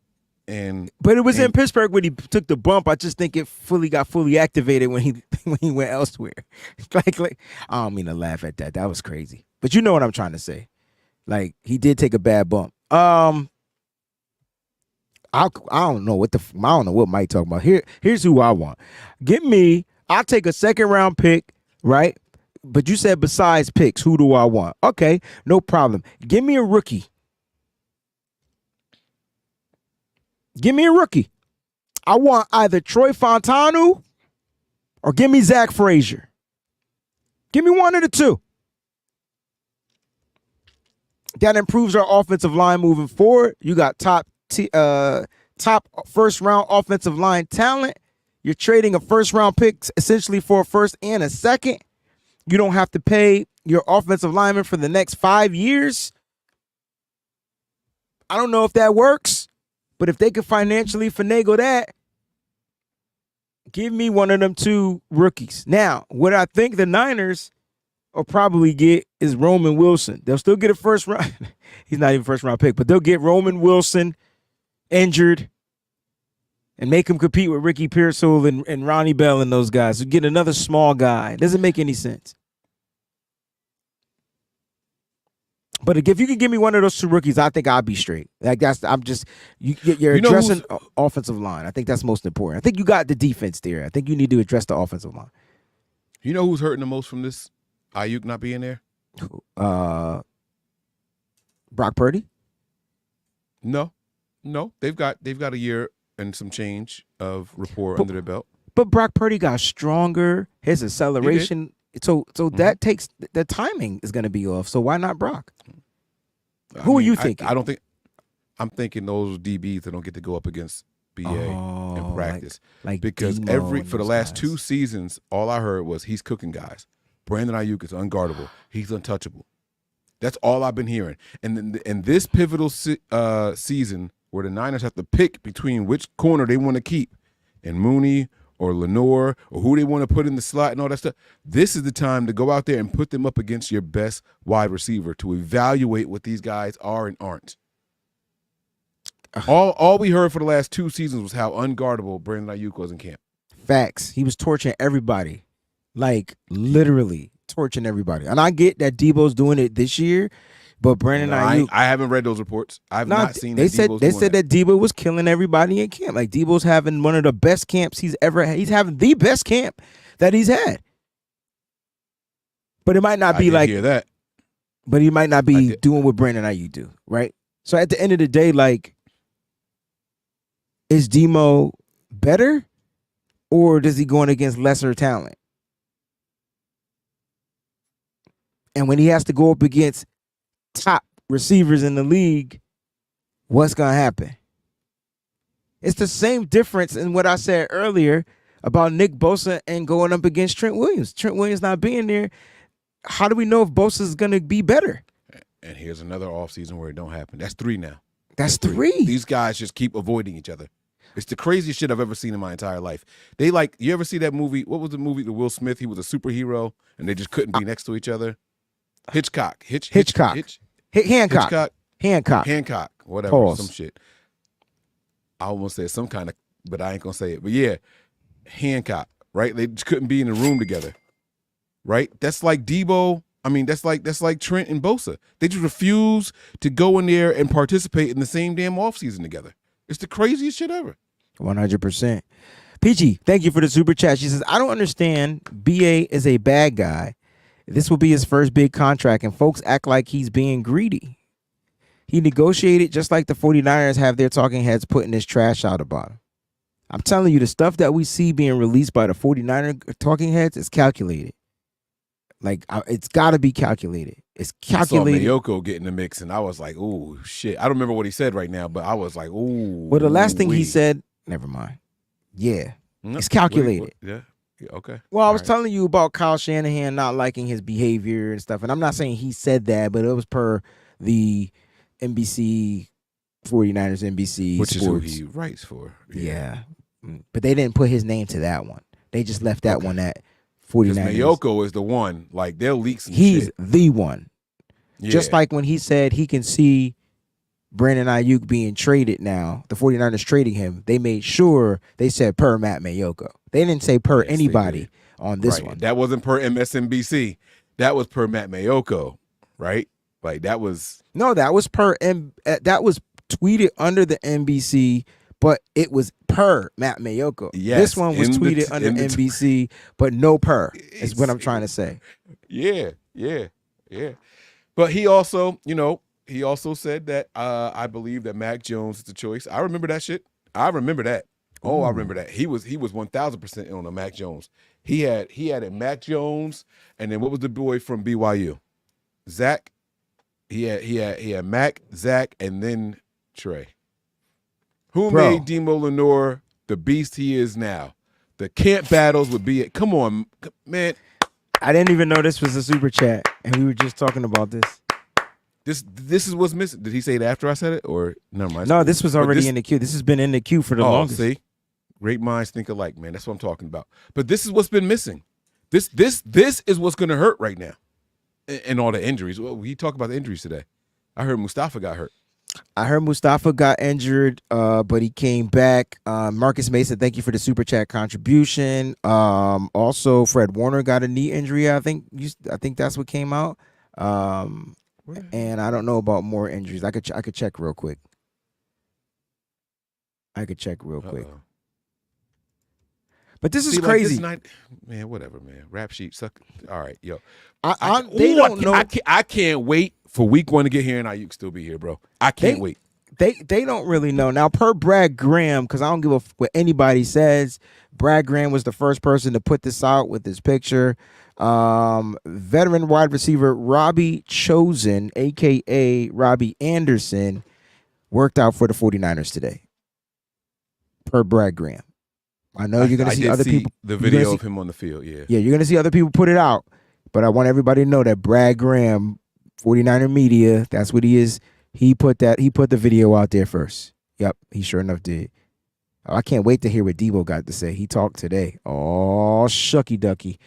But it was in Pittsburgh when he took the bump. I just think it got fully activated when he went elsewhere. like I don't mean to laugh at that. That was crazy. But you know what I'm trying to say. Like he did take a bad bump. I don't know what Mike talking about. Here's who I want. I'll take a second round pick, right? But you said besides picks, who do I want? Okay, no problem. Give me a rookie. I want either Troy Fontanu or give me Zach Frazier. Give me one of the two. That improves our offensive line moving forward. You got top first round offensive line talent. You're trading a first round pick essentially for a first and a second. You don't have to pay your offensive lineman for the next 5 years. I don't know if that works. But if they could financially finagle that, give me one of them two rookies. Now, what I think the Niners will probably get is Roman Wilson. They'll still get a first round. He's not even first round pick, but they'll get Roman Wilson injured and make him compete with Ricky Pearsall and Ronnie Bell and those guys. So get another small guy. It doesn't make any sense. But if you could give me one of those two rookies, I think I'll be straight. You're addressing offensive line. I think that's most important. I think you got the defense there. I think you need to address the offensive line. You know who's hurting the most from this Aiyuk not being there? Brock Purdy? No. They've got a year and some change of rapport under their belt. But Brock Purdy got stronger. His acceleration. So that takes the timing is going to be off. So why not Brock? Who are you thinking? I'm thinking those DBs that don't get to go up against B.A. in practice. Because for the last 2 seasons, all I heard was he's cooking guys. Brandon Aiyuk is unguardable. He's untouchable. That's all I've been hearing. And in this pivotal season where the Niners have to pick between which corner they want to keep, and Mooney or Lenore or who they want to put in the slot and all that stuff, this is the time to go out there and put them up against your best wide receiver to evaluate what these guys are and aren't. All we heard for the last 2 seasons was how unguardable Brandon Aiyuk was in camp. Facts. He was torching everybody. Like, literally torching everybody. And I get that Debo's doing it this year, but Brandon Aiyuk. I haven't read those reports. I've not seen they said that Debo was killing everybody in camp. Like, Debo's having one of the best camps he's ever had. He's having the best camp that he's had. But it might not be like hear that. But he might not be doing what Brandon Aiyuk do, right? So at the end of the day, like, is Demo better or does he going against lesser talent? And when he has to go up against top receivers in the league, what's going to happen? It's the same difference in what I said earlier about Nick Bosa and going up against Trent Williams. Trent Williams not being there. How do we know if Bosa is going to be better? And here's another offseason where it don't happen. That's 3 now. That's 3. These guys just keep avoiding each other. It's the craziest shit I've ever seen in my entire life. You ever see that movie? What was the movie? The Will Smith, he was a superhero, and they just couldn't be next to each other. Hitchcock. Hancock. Whatever. Pause. Some shit. I almost said some kind of, but I ain't gonna say it. But yeah, Hancock. Right? They just couldn't be in the room together. Right? That's like Debo. I mean, that's like Trent and Bosa. They just refuse to go in there and participate in the same damn offseason together. It's the craziest shit ever. 100%. PG, thank you for the super chat. She says, I don't understand. BA is a bad guy. This will be his first big contract, and folks act like he's being greedy. He negotiated just like the 49ers have their talking heads putting this trash out about him. I'm telling you, the stuff that we see being released by the 49er talking heads is calculated. Like, it's got to be calculated. It's calculated. I saw Mayoko get in the mix, and I was like, ooh, shit. I don't remember what he said right now, but I was like, ooh. Well, the last thing he said Never mind. Yeah, No, it's calculated. what? Yeah. Okay. Well, I All was right. telling you about Kyle Shanahan not liking his behavior and stuff, and I'm not saying he said that, but it was per the NBC 49ers NBC Which is who Sports. he writes for. Yeah. But they didn't put his name to that one. They just left that Okay. one at Because 49ers. Mayoko is the one. Like, they'll leak some He's shit. the one. Yeah. Just like when he said he can see Brandon Aiyuk being traded now, the 49ers trading him, they made sure they said per Matt Mayoko. They didn't say per Yes, anybody on this one. That wasn't per MSNBC. That was per Matt Mayoko, right? Like, that was... No, that was that was tweeted under the NBC, but it was per Matt Mayoko. Yes, This one was tweeted under NBC, but no per, is what I'm trying to say. Yeah. But he also, he also said that I believe that Mac Jones is the choice. I remember that shit. I remember that. Oh, I remember that. He was 1000% on a Mac Jones. He had a Mac Jones, and then what was the boy from BYU? Zach. He had Mac, Zach, and then Trey. Who made Demo Lenore the beast he is now? The camp battles would be it. Come on, man. I didn't even know this was a super chat, and we were just talking about this. This is what's missing. Did he say it after I said it, or never mind? No, this was already in the queue. This has been in the queue for the longest. See, great minds think alike, man. That's what I'm talking about. But this is what's been missing. This is what's going to hurt right now, and all the injuries. Well, we talked about the injuries today. I heard Mustafa got hurt. I heard Mustafa got injured, but he came back. Marcus Mason, thank you for the super chat contribution. Also, Fred Warner got a knee injury. I think that's what came out. And I don't know about more injuries. I could check real quick. But this is crazy. Man, whatever, man. Rap sheet suck. All right, yo. They don't know. I can't wait for week 1 to get here and Aiyuk still be here, bro. I can't wait. They don't really know. Now, per Brad Graham, because I don't give a what anybody says, Brad Graham was the first person to put this out with his picture. Veteran wide receiver Robbie Chosen, a.k.a. Robbie Anderson, worked out for the 49ers today. Per Brad Graham. I know you're going to see other people. The video of him on the field, yeah. Yeah, you're going to see other people put it out. But I want everybody to know that Brad Graham, 49er media, that's what he is. He put the video out there first. Yep, he sure enough did. I can't wait to hear what Debo got to say. He talked today. Oh, shucky ducky.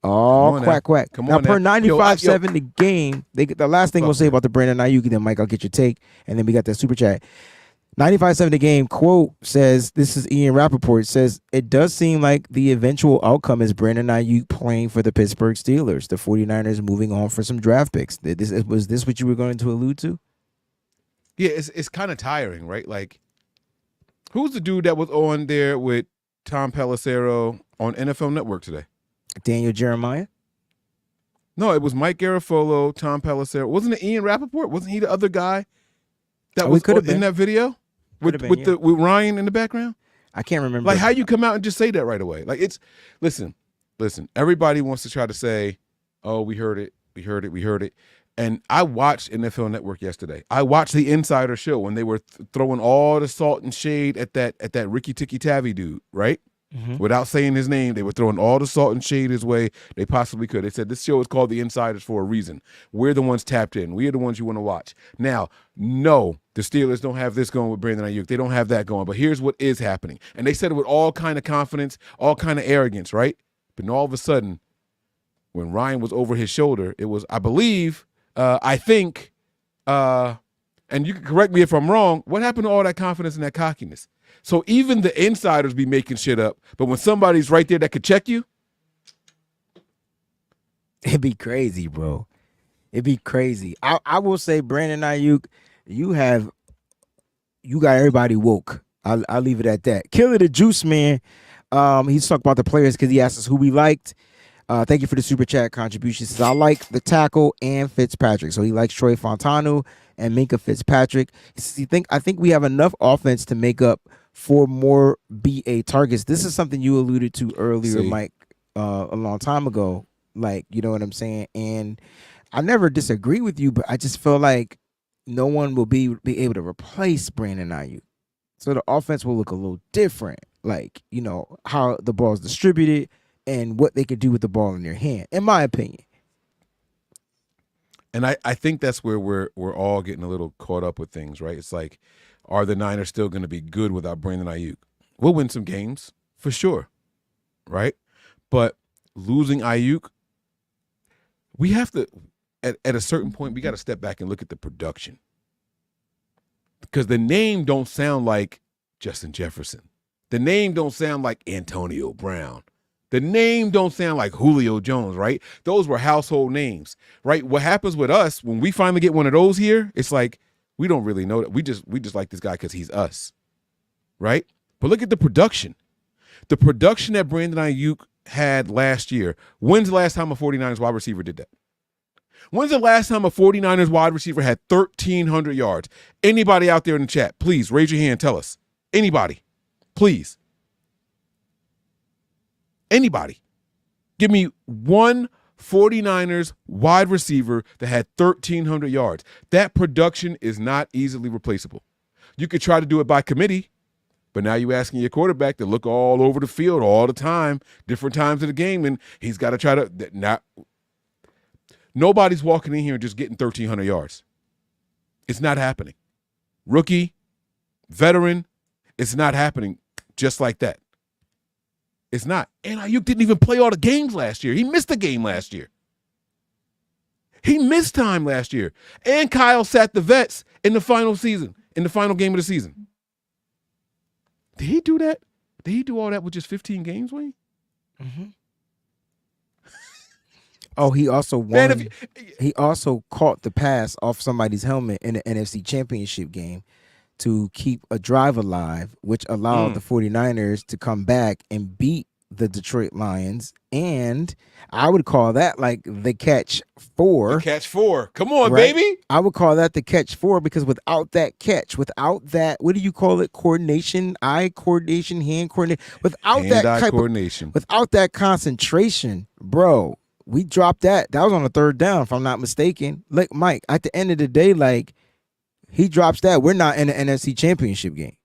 Oh, quack, quack. Come now, on per now. 95.7 the game, the last thing we'll say about the Brandon Aiyuk, then Mike, I'll get your take, and then we got that super chat. 95.7 the game quote says, this is Ian Rappaport, says, it does seem like the eventual outcome is Brandon Aiyuk playing for the Pittsburgh Steelers, the 49ers moving on for some draft picks. Was this what you were going to allude to? Yeah, it's kind of tiring, right? Like, who's the dude that was on there with Tom Pelissero on NFL Network today? Daniel Jeremiah? No, it was Mike Garafolo, Tom Pelissero. Wasn't it Ian Rappaport? Wasn't he the other guy that was in that video with Ryan in the background? I can't remember. Like, how you come out and just say that right away? Like, it's listen. Everybody wants to try to say, "Oh, we heard it." And I watched NFL Network yesterday. I watched the Insider Show when they were throwing all the salt and shade at that Ricky Tikki Tavi dude, right? Mm-hmm. Without saying his name, they were throwing all the salt and shade his way they possibly could. They said this show is called The Insiders for a reason. We're the ones tapped in. We are the ones you want to watch. Now, no, the Steelers don't have this going with Brandon Aiyuk. They don't have that going. But here's what is happening. And they said it with all kind of confidence, all kind of arrogance, right? But all of a sudden, when Ryan was over his shoulder, it was, I believe, I think, and you can correct me if I'm wrong, what happened to all that confidence and that cockiness? So even the insiders be making shit up, but when somebody's right there that could check you, it'd be crazy, bro. It'd be crazy. I will say, Brandon Aiyuk, you got everybody woke. I'll leave it at that. Killer the Juice Man, he's talking about the players because he asked us who we liked. Thank you for the super chat contribution. He says, I like the tackle and Fitzpatrick. So he likes Troy Fontanu and Minka Fitzpatrick. He says, I think we have enough offense to make up for more BA targets. This is something you alluded to earlier, Mike, a long time ago. Like, you know what I'm saying? And I never disagree with you, but I just feel like no one will be able to replace Brandon Aiyuk. So the offense will look a little different, like, how the ball is distributed and what they can do with the ball in their hand, in my opinion. And I think that's where we're all getting a little caught up with things, right? It's like, are the Niners still going to be good without Brandon Aiyuk? We'll win some games for sure, right? But losing Aiyuk, we have to, at a certain point, we got to step back and look at the production. Because the name don't sound like Justin Jefferson. The name don't sound like Antonio Brown. The name don't sound like Julio Jones, right? Those were household names, right? What happens with us when we finally get one of those here, it's like we don't really know that. We just like this guy because he's us, right? But look at the production. The production that Brandon Aiyuk had last year. When's the last time a 49ers wide receiver did that? When's the last time a 49ers wide receiver had 1,300 yards? Anybody out there in the chat, please raise your hand. Tell us. Anybody, please. Anybody. Give me one 49ers wide receiver that had 1,300 yards. That production is not easily replaceable. You could try to do it by committee, but now you're asking your quarterback to look all over the field all the time, different times of the game, and he's got to try to not. Nobody's walking in here and just getting 1,300 yards. It's not happening. Rookie, veteran, it's not happening just like that. It's not. And Aiyuk didn't even play all the games last year. He missed a game last year. He missed time last year. And Kyle sat the vets in the final season, in the final game of the season. Did he do that? Did he do all that with just 15 games, Wayne? Mm-hmm. Oh, he also won. Man, he also caught the pass off somebody's helmet in the NFC Championship game to keep a drive alive, which allowed the 49ers to come back and beat the Detroit Lions. And I would call that like the catch four. The catch four. Come on, right? Baby. I would call that the catch four because without that catch, without that, what do you call it? Coordination, eye coordination, hand coordination. Without that type coordination. Without that concentration, bro. We dropped that. That was on the third down, if I'm not mistaken. Like, Mike, at the end of the day, like, he drops that. We're not in the NFC Championship game.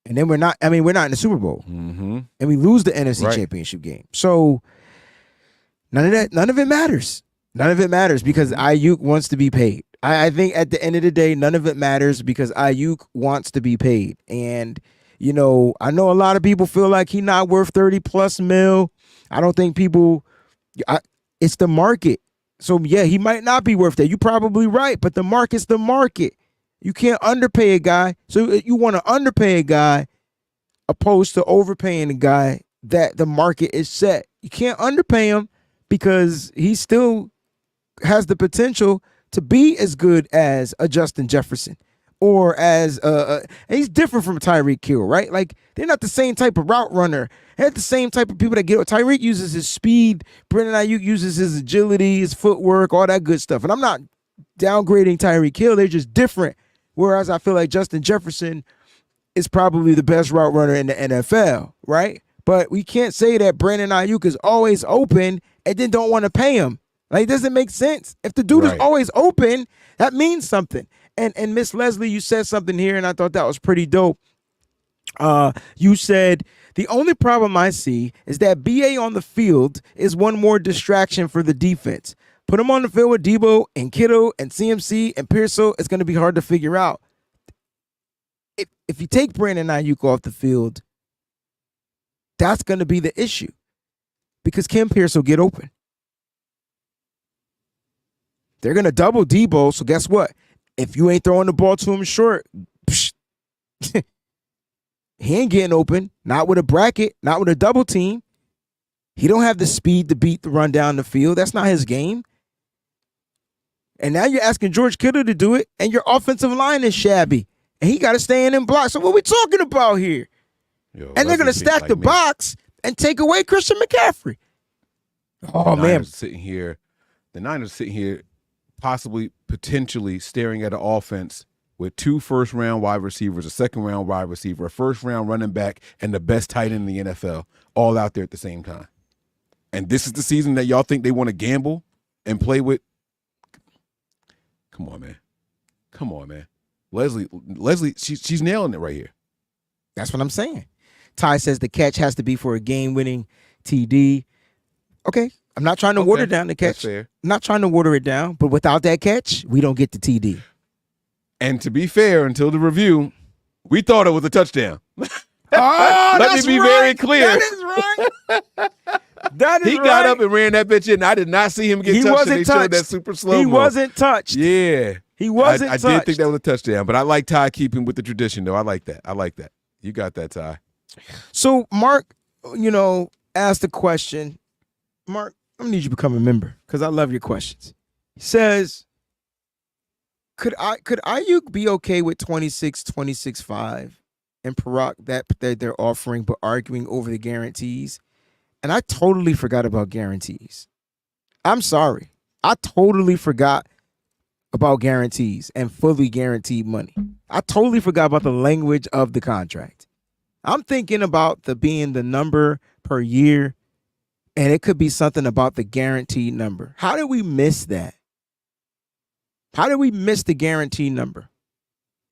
And then we're not in the Super Bowl. Mm-hmm. And we lose the NFC Championship game. So none of it matters. None of it matters because Aiyuk wants to be paid. I think at the end of the day, none of it matters because Aiyuk wants to be paid. And, I know a lot of people feel like he's not worth 30+ mil. I don't think people... it's the market. So, yeah, he might not be worth that. You're probably right, but the market's the market. You can't underpay a guy. So you want to underpay a guy opposed to overpaying a guy that the market is set. You can't underpay him because he still has the potential to be as good as a Justin Jefferson or as and he's different from Tyreek Hill, right? Like, they're not the same type of route runner. They're the same type of people that get. Tyreek uses his speed. Brandon Aiyuk uses his agility, his footwork, all that good stuff. And I'm not downgrading Tyreek Hill. They're just different. Whereas I feel like Justin Jefferson is probably the best route runner in the NFL, right? But we can't say that Brandon Aiyuk is always open and then don't want to pay him. Like, it doesn't make sense. If the dude is always open, that means something. And Miss Leslie, you said something here, and I thought that was pretty dope. You said, the only problem I see is that B.A. on the field is one more distraction for the defense. Put him on the field with Debo and Kittle and CMC and Pearso, it's going to be hard to figure out. If you take Brandon Aiyuk off the field, that's going to be the issue because Kim Pierce will get open. They're going to double Debo, so guess what? If you ain't throwing the ball to him short, he ain't getting open, not with a bracket, not with a double team. He don't have the speed to beat the run down the field. That's not his game. And now you're asking George Kittle to do it, and your offensive line is shabby. And he got to stay in and block. So what are we talking about here? And they're going to stack the box and take away Christian McCaffrey. Oh, man. The Niners sitting here possibly, potentially staring at an offense with 2 first-round wide receivers, a second-round wide receiver, a first-round running back, and the best tight end in the NFL all out there at the same time. And this is the season that y'all think they want to gamble and play with? Come on, man. Leslie, she's nailing it right here. That's what I'm saying. Ty says the catch has to be for a game-winning TD. Okay, I'm not trying to water down the catch. That's fair. I'm not trying to water it down, but without that catch, we don't get the TD. And to be fair, until the review, we thought it was a touchdown. Oh, Let me be very clear. That is right. That is He right. got up and ran that bitch in. I did not see him get touched. Wasn't They touched. showed that super slow. He wasn't touched. Yeah. He wasn't I touched. did think that was a touchdown, but I like Ty keeping with the tradition, though. I like that. You got that, Ty. So Mark, asked a question. Mark, I'm gonna need you to become a member because I love your questions. He says, could Aiyuk be okay with 26.5 and Parak that they're offering but arguing over the guarantees? And I totally forgot about guarantees. I'm sorry. I totally forgot about guarantees and fully guaranteed money. I totally forgot about the language of the contract. I'm thinking about being the number per year, and it could be something about the guaranteed number. How did we miss that? How did we miss the guaranteed number?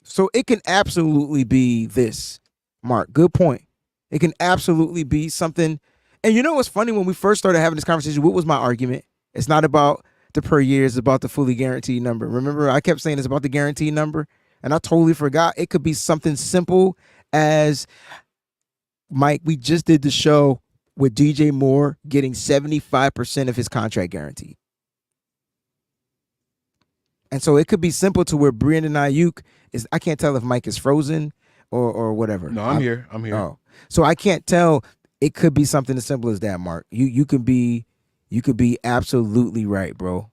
So it can absolutely be this, Mark. Good point. It can absolutely be something. And you know what's funny? When we first started having this conversation, what was my argument? It's not about the per year, it's about the fully guaranteed number. Remember, I kept saying it's about the guaranteed number, and I totally forgot. It could be something simple as, Mike, we just did the show with DJ Moore getting 75% of his contract guaranteed. And so it could be simple to where Brandon Aiyuk is, I can't tell if Mike is frozen or whatever. No, I'm here. Oh. So I can't tell. It could be something as simple as that, Mark. You could be absolutely right, bro.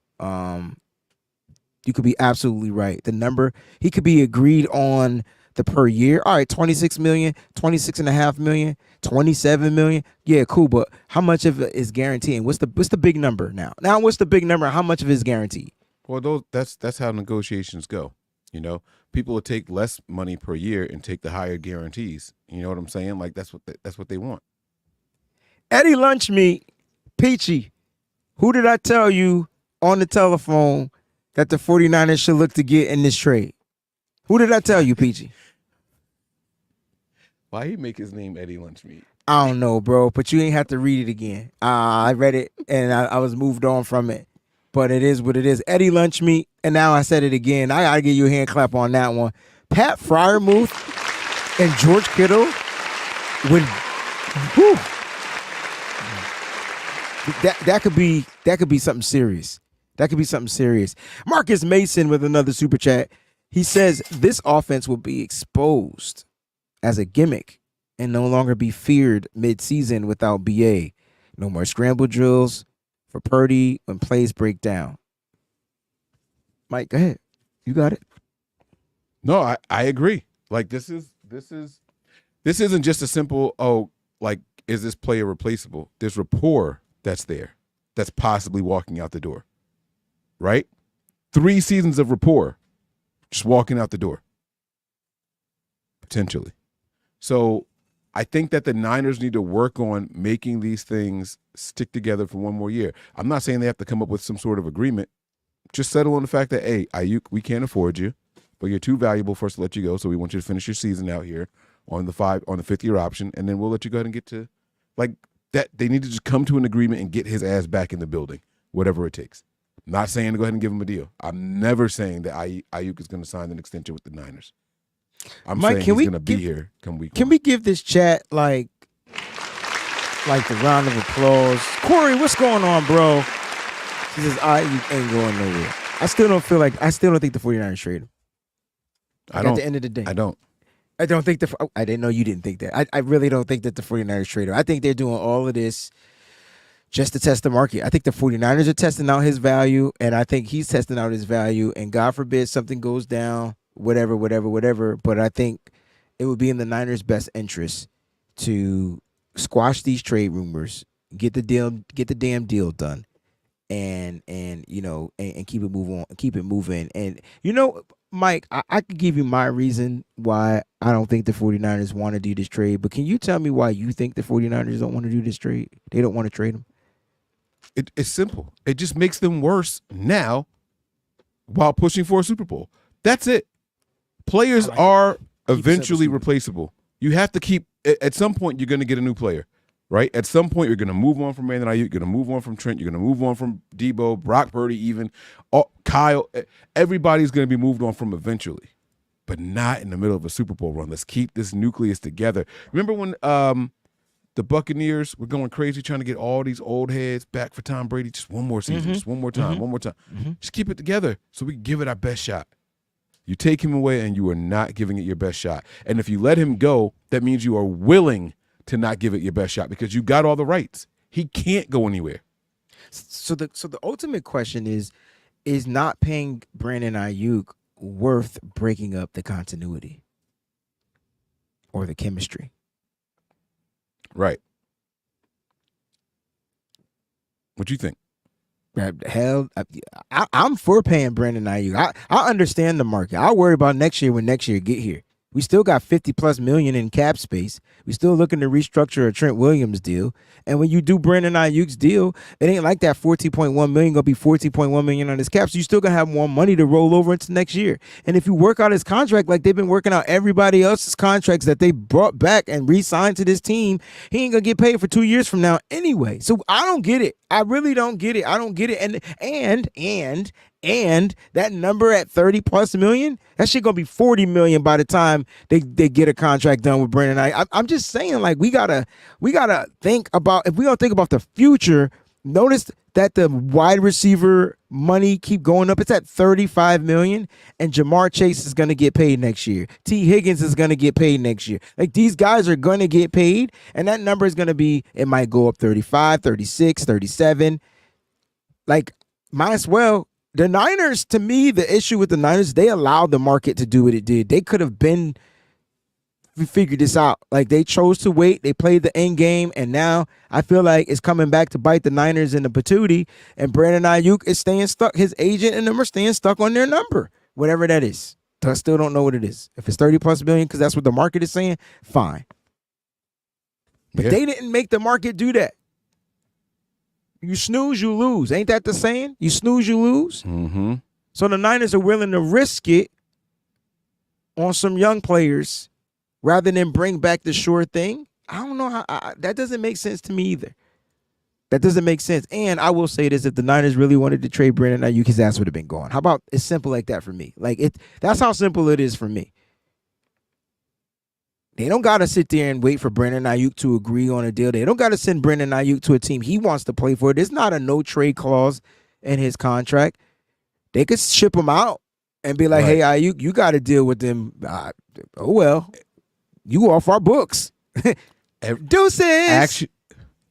You could be absolutely right. The number, he could be agreed on the per year. All right, 26 million, 26.5 million, 27 million. Yeah, cool. But how much of it is guaranteed? What's the big number now? Now what's the big number? How much of it is guaranteed? Well, that's how negotiations go. People will take less money per year and take the higher guarantees. You know what I'm saying? Like that's what they want. Eddie Lunchmeat, Peachy, who did I tell you on the telephone that the 49ers should look to get in this trade? Who did I tell you, Peachy? Why he make his name Eddie Lunchmeat? I don't know, bro, but you ain't have to read it again. I read it, and I was moved on from it. But it is what it is. Eddie Lunchmeat, and now I said it again. I got to give you a hand clap on that one. Pat Fryermuth and George Kittle, that could be something serious. That could be something serious. Marcus Mason with another super chat. He says this offense will be exposed as a gimmick and no longer be feared mid-season without B.A. No more scramble drills for Purdy when plays break down. Mike, go ahead. You got it. No, I agree. Like this isn't just a simple, is this player replaceable? There's rapport that's there, that's possibly walking out the door. Right? 3 seasons of rapport, just walking out the door. Potentially. So I think that the Niners need to work on making these things stick together for one more year. I'm not saying they have to come up with some sort of agreement. Just settle on the fact that, hey, Aiyuk, we can't afford you, but you're too valuable for us to let you go, so we want you to finish your season out here on the 5th-year option, and then we'll let you go ahead and get to that. They need to just come to an agreement and get his ass back in the building, whatever it takes. I'm not saying to go ahead and give him a deal. I'm never saying that Aiyuk is going to sign an extension with the Niners. I'm saying he's going to be here come week 1. Can we give this chat like the round of applause? Corey, what's going on, bro? He says, Aiyuk ain't going nowhere. I still don't think the 49ers trade him. At the end of the day. I don't. I don't think I didn't know you didn't think that. I really don't think that the 49ers trade him. I think they're doing all of this just to test the market. I think the 49ers are testing out his value, and I think he's testing out his value, and God forbid something goes down, whatever. But I think it would be in the Niners' best interest to squash these trade rumors, get the damn deal done, and keep it moving. And Mike, I could give you my reason why I don't think the 49ers want to do this trade, but can you tell me why you think the 49ers don't want to do this trade? They don't want to trade him? It's simple. It just makes them worse now while pushing for a Super Bowl. That's it. Players are eventually replaceable. You have to keep. At some point, you're going to get a new player, right? At some point, you're going to move on from Brandon Aiyuk. You're going to move on from Trent. You're going to move on from Debo, Brock Purdy, even Kyle. Everybody's going to be moved on from eventually, but not in the middle of a Super Bowl run. Let's keep this nucleus together. Remember when the Buccaneers were going crazy trying to get all these old heads back for Tom Brady? Just one more season, just one more time, one more time. Just keep it together so we can give it our best shot. You take him away and you are not giving it your best shot. And if you let him go, that means you are willing to not give it your best shot because you got all the rights. He can't go anywhere. So the ultimate question is not paying Brandon Aiyuk worth breaking up the continuity or the chemistry? Right. What you think? Hell, I'm for paying Brandon Aiyuk. I understand the market. I'll worry about next year when next year get here. We still got 50+ million in cap space. We still looking to restructure a Trent Williams deal. And when you do Brandon Ayuk's deal, it ain't like that 14.1 million gonna be 14.1 million on his cap. So you still gonna have more money to roll over into next year. And if you work out his contract like they've been working out everybody else's contracts that they brought back and re-signed to this team, he ain't gonna get paid for 2 years from now anyway. So I don't get it. I really don't get it. I don't get it. And that number at 30+ million, that shit gonna be 40 million by the time they get a contract done with Brandon. I'm just saying, like, we gotta think about, if we don't think about the future. Notice that the wide receiver money keep going up. It's at 35 million, and Jamar Chase is gonna get paid next year. T. Higgins is gonna get paid next year. Like, these guys are gonna get paid, and that number is gonna be, it might go up 35, 36, 37. Like, might as well. The Niners, to me, the issue with the Niners, they allowed the market to do what it did. They could have been figured this out. Like, they chose to wait. They played the end game, and now I feel like it's coming back to bite the Niners in the patootie, and Brandon Aiyuk is staying stuck. His agent and them are staying stuck on their number, whatever that is. I still don't know what it is. If it's 30+ million, because that's what the market is saying, fine. But they didn't make the market do that. You snooze, you lose. Ain't that the saying? You snooze, you lose. Mm-hmm. So the Niners are willing to risk it on some young players rather than bring back the sure thing. I don't know how that doesn't make sense to me either. That doesn't make sense. And I will say this: if the Niners really wanted to trade Brandon Aiyuk, his ass would have been gone. How about it's simple like that for me? Like, that's how simple it is for me. They don't got to sit there and wait for Brandon Aiyuk to agree on a deal. They don't got to send Brandon Aiyuk to a team he wants to play for. There's not a no trade clause in his contract. They could ship him out and be like, right. Hey, Aiyuk, you got to deal with them. Oh, well, you off our books. Deuces.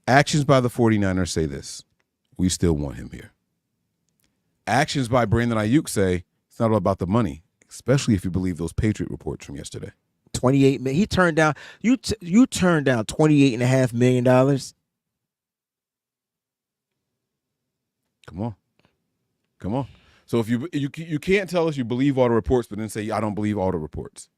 Actions by the 49ers say this: we still want him here. Actions by Brandon Aiyuk say it's not all about the money, especially if you believe those Patriot reports from yesterday. 28 million. He turned down. You turned down $28.5 million. Come on. So if you can't tell us you believe all the reports, but then say I don't believe all the reports.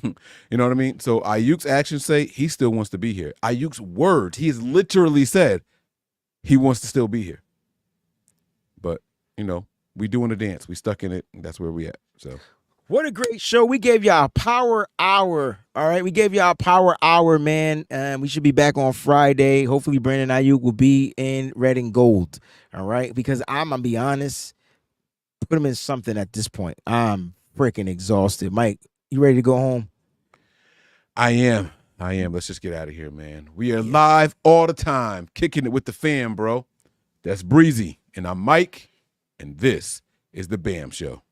You know what I mean? So Ayuk's actions say he still wants to be here. Ayuk's words, he has literally said he wants to still be here. But we doing a dance. We stuck in it. And that's where we at. So. What a great show. We gave y'all a power hour. All right. We gave y'all a power hour, man. We should be back on Friday. Hopefully Brandon Aiyuk will be in red and gold. All right. Because I'm going to be honest, put him in something at this point. I'm freaking exhausted. Mike, you ready to go home? I am. Let's just get out of here, man. We are live all the time, kicking it with the fam, bro. That's Breezy. And I'm Mike. And this is the B.A.M Show.